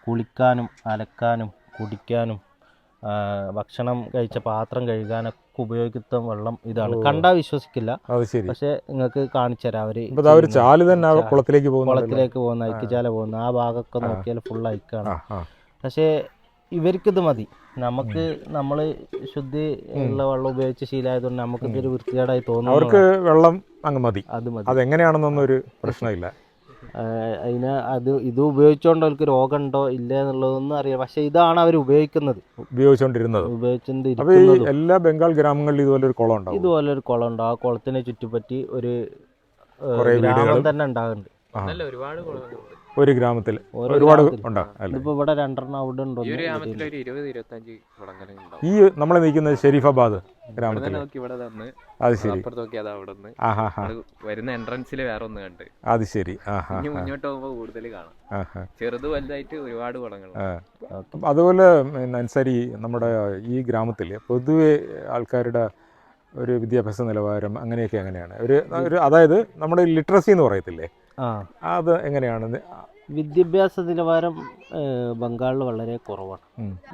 കുളിക്കാനും അലക്കാനും കുടിക്കാനും ഭക്ഷണം കഴിച്ച പാത്രം കഴുകാനൊക്കെ ഉപയോഗിക്കുന്ന വെള്ളം ഇതാണ്. കണ്ടാ വിശ്വസിക്കില്ല, പക്ഷെ നിങ്ങൾക്ക് കാണിച്ചു തരാം. അവര് ചാല് തന്നെ കുളത്തിലേക്ക് പോകുന്ന ഐക്യചാല പോകുന്ന ആ ഭാഗമൊക്കെ നോക്കിയാൽ ഫുൾ ഐക്കാണ്. പക്ഷേ ഇവർക്കിത് മതി. നമുക്ക് നമ്മൾ ശുദ്ധി ഉള്ള വെള്ളം ഉപയോഗിച്ച് ശീലമായതുകൊണ്ട് നമുക്ക് ഇതൊരു വൃത്തികേടായി തോന്നുന്നു. അവർക്ക് വെള്ളം അങ്ങ് മതി. അത് മതി. അതെങ്ങനെയാണെന്നൊന്നും ഒരു പ്രശ്നമില്ല. അതിന് ഇത് ഉപയോഗിച്ചുകൊണ്ട് അവർക്ക് രോഗമുണ്ടോ ഇല്ല എന്നുള്ളതൊന്നും അറിയാം. പക്ഷെ ഇതാണ് അവർ ഉപയോഗിച്ചുകൊണ്ടിരുന്നത്. എല്ലാ ബംഗാൾ ഗ്രാമങ്ങളിലും ഇതുപോലെ ഒരു കുളം ഉണ്ടാവും. ഇതുപോലെ ഒരു കുളം ഉണ്ട്. ആ കുളത്തിനെ ചുറ്റിപ്പറ്റി ഒരു ഗ്രാമം തന്നെ ഉണ്ടാകുന്നുണ്ട്. ഒരു ഗ്രാമത്തിൽ ഒരുപാട് ഇതിപ്പോ ഇവിടെ 2 അവിടെ ഉണ്ടോ? ഈ നമ്മളെ നിൽക്കുന്നത് ഷെരീഫാബാദ് ഗ്രാമത്തിൽ. അത് ശരി. വരുന്ന എൻട്രൻസിൽ വേറെ ഒന്ന് കണ്ട്. അത് ശരി. മുന്നോട്ട് പോകുമ്പോൾ കൂടുതൽ കാണാം. ചെറുത് വലുതായിട്ട് ഒരുപാട് കുളങ്ങൾ. അതുപോലെ അൻസാരി, നമ്മുടെ ഈ ഗ്രാമത്തിൽ പൊതുവെ ആൾക്കാരുടെ ഒരു വിദ്യാഭ്യാസ നിലവാരം അങ്ങനെയൊക്കെ എങ്ങനെയാണ്? ഒരു അതായത് നമ്മുടെ ലിറ്ററസി എന്ന് പറയത്തില്ലേ, അത് എങ്ങനെയാണ്? വിദ്യാഭ്യാസ നിലവാരം ബംഗാളിൽ വളരെ കുറവാണ്.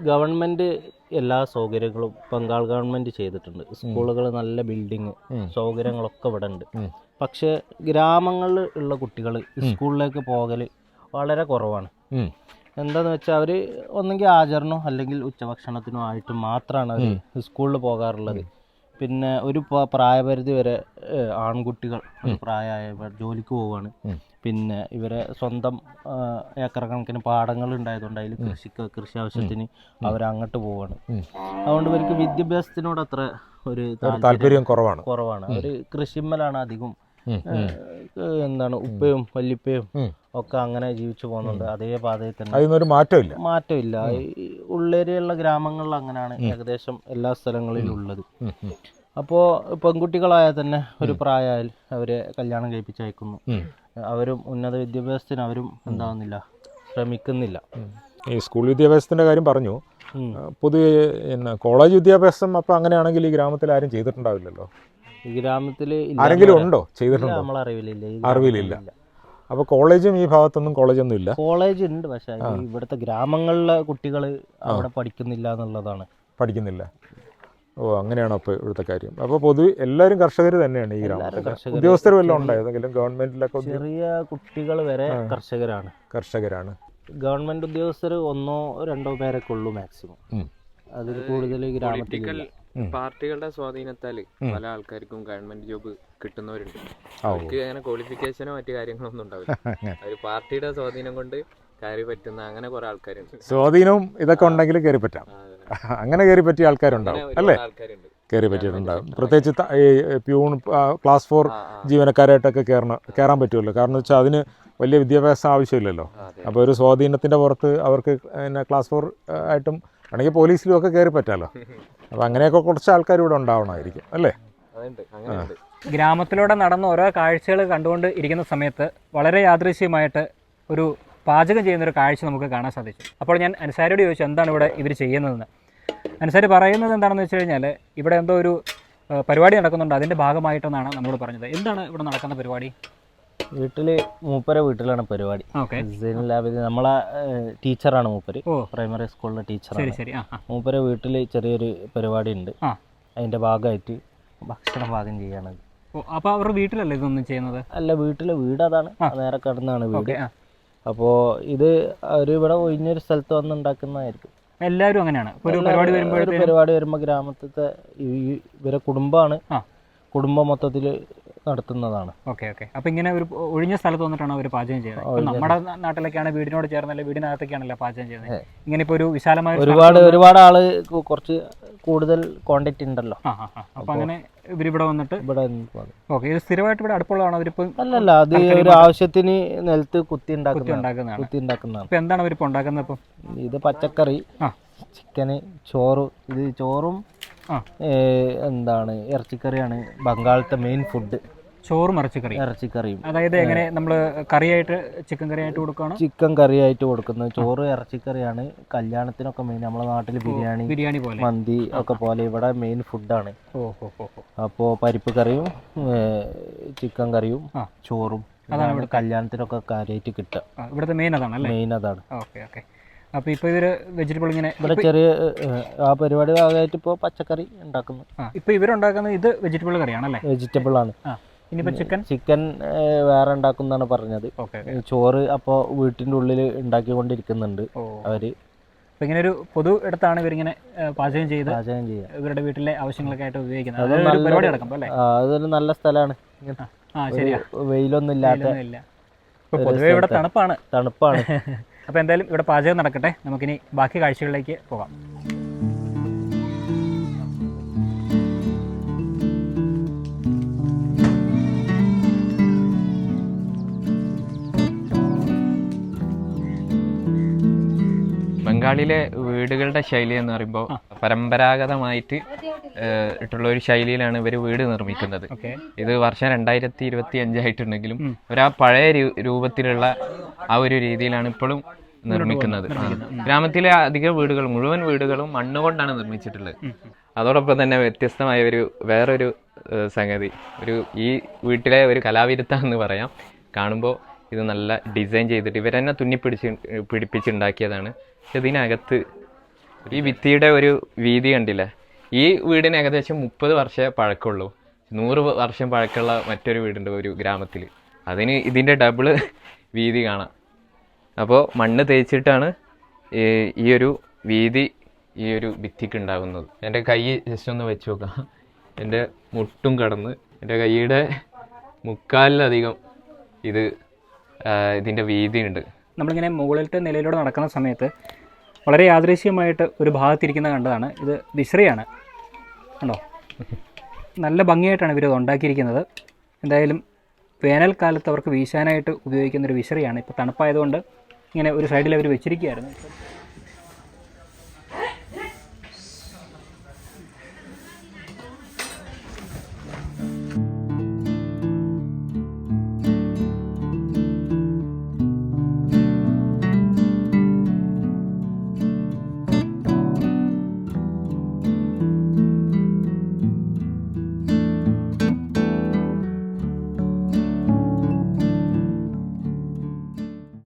ഗവൺമെന്റ് എല്ലാ സൗകര്യങ്ങളും ബംഗാൾ ഗവൺമെന്റ് ചെയ്തിട്ടുണ്ട്. സ്കൂളുകൾ, നല്ല ബിൽഡിങ്, സൗകര്യങ്ങളൊക്കെ ഇവിടെ ഉണ്ട്. പക്ഷെ ഗ്രാമങ്ങളിൽ ഉള്ള കുട്ടികൾ സ്കൂളിലേക്ക് പോകൽ വളരെ കുറവാണ്. എന്താന്ന് വെച്ചാൽ അവർ ഒന്നെങ്കിൽ ആചരണോ അല്ലെങ്കിൽ ഉച്ചഭക്ഷണത്തിനോ ആയിട്ട് മാത്രമാണ് അവർ സ്കൂളിൽ പോകാറുള്ളത്. പിന്നെ ഒരു പ്രായപരിധി വരെ ആൺകുട്ടികൾ പ്രായമായവർ ജോലിക്ക് പോവുകയാണ്. പിന്നെ ഇവരെ സ്വന്തം ഏക്കർ കണക്കിന് പാടങ്ങൾ ഉണ്ടായതുകൊണ്ട് അതിൽ കൃഷി ആവശ്യത്തിന് അവരങ്ങോട്ട് പോവുകയാണ്. അതുകൊണ്ട് ഇവർക്ക് വിദ്യാഭ്യാസത്തിനോട് അത്ര ഒരു താല്പര്യം കുറവാണ്. അവർ കൃഷിമ്മലാണ് അധികം. ഉപ്പയും വല്ലിപ്പയും ഒക്കെ അങ്ങനെ ജീവിച്ചു പോകുന്നുണ്ട്. അതേ പാതയിൽ തന്നെ മാറ്റമില്ല. ഉള്ളേരിയുള്ള ഗ്രാമങ്ങളിൽ അങ്ങനെയാണ് ഏകദേശം എല്ലാ സ്ഥലങ്ങളിലും ഉള്ളത്. അപ്പോൾ പെൺകുട്ടികളായാൽ തന്നെ ഒരു പ്രായമായാൽ അവരെ കല്യാണം കഴിപ്പിച്ചയക്കുന്നു. അവരും ഉന്നത വിദ്യാഭ്യാസത്തിന് അവരും ശ്രമിക്കുന്നില്ല. ഈ സ്കൂൾ വിദ്യാഭ്യാസത്തിന്റെ കാര്യം പറഞ്ഞു. പൊതുവെ കോളേജ് വിദ്യാഭ്യാസം അപ്പം അങ്ങനെയാണെങ്കിൽ ഈ ഗ്രാമത്തിൽ ആരും ചെയ്തിട്ടുണ്ടാവില്ലല്ലോ. ഈ ഗ്രാമത്തിൽ ആരെങ്കിലും ഉണ്ടോ? ചെയ്തിട്ടുണ്ടോ? അറിവില്ല. അപ്പോൾ കോളേജും ഈ ഭാഗത്തൊന്നും കോളേജൊന്നും ഇല്ല. കോളേജ് ഉണ്ട്, പക്ഷേ ഇവിടുത്തെ ഗ്രാമങ്ങളിലെ കുട്ടികൾ അവിടെ പഠിക്കുന്നില്ല എന്നുള്ളതാണ്. പഠിക്കുന്നില്ല. അങ്ങനെയാണോ അപ്പോൾ ഇവിടുത്തെ കാര്യം? അപ്പോൾ പൊതുവെ എല്ലാവരും കർഷകർ തന്നെയാണ് ഈ ഗ്രാമത്തിൽ. ഉദ്യോഗസ്ഥർ വല്ലതും ഉണ്ടോ? ഏതെങ്കിലും ഗവൺമെന്റിലൊക്കെ? ചെറിയ കുട്ടികൾ വരെ കർഷകരാണ്. ഗവൺമെന്റ് ഉദ്യോഗസ്ഥർ 1-2 പേരൊക്കെ ഉള്ളൂ മാക്സിമം. അതിൽ കൂടുതൽ ഗ്രാമത്തിൽ പാർട്ടികളുടെ സ്വാധീനത്താൽ പല ആൾക്കാർക്കും ഗവൺമെന്റ് ജോബ് കിട്ടുന്നവരുണ്ട്. അവർക്ക് അങ്ങനെ ക്വാളിഫിക്കേഷനോ മറ്റു കാര്യങ്ങളൊന്നും ഉണ്ടാവില്ല. ഒരു പാർട്ടിയുടെ സ്വാധീനം കൊണ്ട് കയറി പറ്റുന്ന അങ്ങനെ കുറെ ആൾക്കാരുണ്ട്. സ്വാധീനവും ഇതൊക്കെ ഉണ്ടെങ്കിൽ കയറി പറ്റാം. അങ്ങനെ കയറി പറ്റിയ ആൾക്കാരുണ്ടാവും അല്ലേ? കയറി പറ്റിയിട്ടുണ്ടാവും. പ്രത്യേകിച്ച് പ്യൂൺ, ക്ലാസ് 4 ജീവനക്കാരായിട്ടൊക്കെ കയറാൻ പറ്റുമല്ലോ. കാരണം വെച്ചാൽ അതിന് വലിയ വിദ്യാഭ്യാസം ആവശ്യമില്ലല്ലോ. അപ്പോൾ ഒരു സ്വാധീനത്തിൻ്റെ പുറത്ത് അവർക്ക് ക്ലാസ് 4 ആയിട്ടും ആണെങ്കിൽ പോലീസിലും ഒക്കെ കയറി പറ്റാമല്ലോ. അപ്പോൾ അങ്ങനെയൊക്കെ കുറച്ച് ആൾക്കാർ ഇവിടെ ഉണ്ടാവണമായിരിക്കും അല്ലേ? ഗ്രാമത്തിലൂടെ നടന്ന ഓരോ കാഴ്ചകൾ കണ്ടുകൊണ്ട് ഇരിക്കുന്ന സമയത്ത് വളരെ യാദൃശ്യമായിട്ട് ഒരു പാചകം ചെയ്യുന്നൊരു കാഴ്ച നമുക്ക് കാണാൻ സാധിച്ചു. അപ്പോൾ ഞാൻ അൻസാരിയോട് ചോദിച്ചു എന്താണ് ഇവിടെ ഇവർ ചെയ്യുന്നതെന്ന്. അൻസാരി പറയുന്നത് എന്താണെന്ന് വെച്ച് കഴിഞ്ഞാൽ ഇവിടെ എന്തോ ഒരു പരിപാടി നടക്കുന്നുണ്ട്, അതിൻ്റെ ഭാഗമായിട്ടെന്നാണ് നമ്മളോട് പറഞ്ഞത്. എന്താണ് ഇവിടെ നടക്കുന്ന പരിപാടി? വീട്ടിലാണ് പരിപാടി. നമ്മളെ ടീച്ചറാണ് മൂപ്പര്, പ്രൈമറി സ്കൂളിലെ ടീച്ചറാണ്. മൂപ്പരെ വീട്ടിൽ ചെറിയൊരു പരിപാടി ഉണ്ട്. അതിന്റെ ഭാഗമായിട്ട് ഭക്ഷണം പാകം ചെയ്യണത്. അപ്പൊ അവരുടെ വീട്ടിലല്ലേ ഇതൊന്നും ചെയ്യുന്നത്? അല്ല, വീട് അതാണ്, നേരെ കിടന്നാണ് വീട്. അപ്പോൾ ഇത് അവരിവിടെ ഒഴിഞ്ഞൊരു സ്ഥലത്ത് വന്ന് ഉണ്ടാക്കുന്നതായിരിക്കും. എല്ലാവരും അങ്ങനെയാണ്. പരിപാടി വരുമ്പോൾ ഗ്രാമത്തിലത്തെ ഇവരെ കുടുംബം മൊത്തത്തിൽ നടത്തുന്നതാണ്. ഓക്കെ. അപ്പോൾ ഇങ്ങനെ ഒരു ഒഴിഞ്ഞ സ്ഥലത്ത് വന്നിട്ടാണ് അവർ പാചകം ചെയ്യുന്നത്. ഇപ്പം നമ്മുടെ നാട്ടിലൊക്കെയാണ് വീടിനോട് ചേർന്നല്ലേ, വീടിനകത്തൊക്കെയാണല്ലോ പാചകം ചെയ്യുന്നത്. ഇങ്ങനെ ഇപ്പോൾ ഒരു വിശാലമായ ഒരുപാട് ആള് കുറച്ച് കൂടുതൽ ക്വാണ്ടിറ്റി ഉണ്ടല്ലോ. അപ്പോൾ അങ്ങനെ ഇവരിവിടെ വന്നിട്ട് ഓക്കെ. ഇത് സ്ഥിരമായിട്ട് ഇവിടെ അടുപ്പുള്ളതാണോ അവരിപ്പോൾ? അല്ലല്ല, അത് ഒരു ആവശ്യത്തിന് നിലത്ത് കുത്തി ഉണ്ടാക്കുന്നതാണ്. അപ്പോൾ എന്താണ് അവരിപ്പോൾ ഉണ്ടാക്കുന്നത്? ഇപ്പം ഇത് പച്ചക്കറി, ചിക്കന്, ചോറും ഇറച്ചിക്കറിയാണ് ബംഗാളത്തെ മെയിൻ ഫുഡ്. ചോറും ഇറച്ചിക്കറിയും. അതായത് എങ്ങനെ നമ്മൾ കറിയായിട്ട് ചിക്കൻ കറിയായിട്ട് കൊടുക്കുകയാണോ? ചിക്കൻ കറിയായിട്ട് കൊടുക്കുന്നത്. ചോറ് ഇറച്ചിക്കറിയാണ് കല്യാണത്തിനൊക്കെ മെയിൻ. നമ്മുടെ നാട്ടിൽ ബിരിയാണി പോലെ മന്തി ഒക്കെ പോലെ ഇവിടെ മെയിൻ ഫുഡാണ്. ഓഹോ. അപ്പോൾ പരിപ്പ് കറിയും ചിക്കൻ കറിയും ചോറും അതാണ് ഇവിടെ കല്യാണത്തിനൊക്കെ കാര്യമായിട്ട് കിട്ടുക. ഇവിടുത്തെ മെയിൻ അതാണ്. മെയിൻ അതാണ്. ഓക്കെ. അപ്പോൾ ഇപ്പോൾ ഇവർ വെജിറ്റബിൾ ഇങ്ങനെ ഇവിടെ ചെറിയ ആ പരിപാടി ഭാഗമായിട്ട് ഇപ്പോൾ പച്ചക്കറി ഉണ്ടാക്കുന്നു. ഇപ്പോൾ ഇവരുണ്ടാക്കുന്നത് ഇത് വെജിറ്റബിൾ കറിയാണല്ലേ? വെജിറ്റബിൾ ആണ്. ഇനിയിപ്പോൾ ചിക്കൻ വേറെ ഉണ്ടാക്കുന്നതാണ് പറഞ്ഞത്. ചോറ് അപ്പോൾ വീട്ടിൻ്റെ ഉള്ളിൽ ഉണ്ടാക്കിക്കൊണ്ടിരിക്കുന്നുണ്ട് അവർ. അപ്പോൾ ഇങ്ങനെ ഒരു പൊതു ഇടത്താണ് ഇവരിങ്ങനെ പാചകം ചെയ്യുക ഇവരുടെ വീട്ടിലെ ആവശ്യങ്ങളൊക്കെ ആയിട്ട് ഉപയോഗിക്കുന്നത്. പരിപാടി നടക്കുമ്പോൾ അല്ലേ? അതൊരു നല്ല സ്ഥലമാണ്. ശരിയാ, വെയിലൊന്നും ഇല്ലാത്ത. പൊതുവെ ഇവിടെ തണുപ്പാണ്. അപ്പോൾ എന്തായാലും ഇവിടെ പാചകം നടക്കട്ടെ, നമുക്കിനി ബാക്കി കാഴ്ചകളിലേക്ക് പോകാം. ബംഗാളിലെ വീടുകളുടെ ശൈലി എന്ന് പറയുമ്പോൾ പരമ്പരാഗതമായിട്ട് ഇട്ടുള്ള ഒരു ശൈലിയിലാണ് ഇവർ വീട് നിർമ്മിക്കുന്നത്. ഇത് വർഷം 2025 ആയിട്ടുണ്ടെങ്കിലും ഇവർ ആ പഴയ രൂപത്തിലുള്ള ആ ഒരു രീതിയിലാണ് ഇപ്പോഴും നിർമ്മിക്കുന്നത്. ഗ്രാമത്തിലെ അധിക വീടുകൾ മുഴുവൻ വീടുകളും മണ്ണുകൊണ്ടാണ് നിർമ്മിച്ചിട്ടുള്ളത്. അതോടൊപ്പം തന്നെ വ്യത്യസ്തമായ വേറൊരു സംഗതി, ഈ വീട്ടിലെ ഒരു കലാവിരുത്താന്ന് പറയാം. കാണുമ്പോൾ ഇത് നല്ല ഡിസൈൻ ചെയ്തിട്ട് ഇവരെന്നെ പിടിപ്പിച്ചുണ്ടാക്കിയതാണ്. പക്ഷെ ഇതിനകത്ത് ഈ ഭിത്തിയുടെ ഒരു വീതി കണ്ടില്ല. ഈ വീടിന് ഏകദേശം 30 വർഷമേ പഴക്കമുള്ളൂ. 100 വർഷം പഴക്കമുള്ള മറ്റൊരു വീടുണ്ട് ഒരു ഗ്രാമത്തിൽ, അതിന് ഇതിൻ്റെ ഡബിള് വീതി കാണാം. അപ്പോൾ മണ്ണ് തേച്ചിട്ടാണ് ഈ ഒരു വീതി ഈ ഒരു ഭിത്തിക്ക് ഉണ്ടാകുന്നത്. എൻ്റെ കൈ ജസ്റ്റ് ഒന്ന് വെച്ച് നോക്കാം. എൻ്റെ മുട്ടും കടന്ന് എൻ്റെ കൈയുടെ മുക്കാലിലധികം ഇതിൻ്റെ വീതിയുണ്ട്. നമ്മളിങ്ങനെ മുകളിലത്തെ നിലയിലൂടെ നടക്കുന്ന സമയത്ത് വളരെ യാദൃശ്യമായിട്ട് ഒരു ഭാഗത്തിരിക്കുന്ന കണ്ടതാണ്. ഇത് വിശ്രയാണ് കണ്ടോ, നല്ല ഭംഗിയായിട്ടാണ് ഇവരത് ഉണ്ടാക്കിയിരിക്കുന്നത്. എന്തായാലും വേനൽക്കാലത്ത് അവർക്ക് വീശാനായിട്ട് ഉപയോഗിക്കുന്നൊരു വിശ്രയാണ്. ഇപ്പോൾ തണുപ്പായതുകൊണ്ട് ഇങ്ങനെ ഒരു സൈഡിൽ അവർ വെച്ചിരിക്കുകയായിരുന്നു.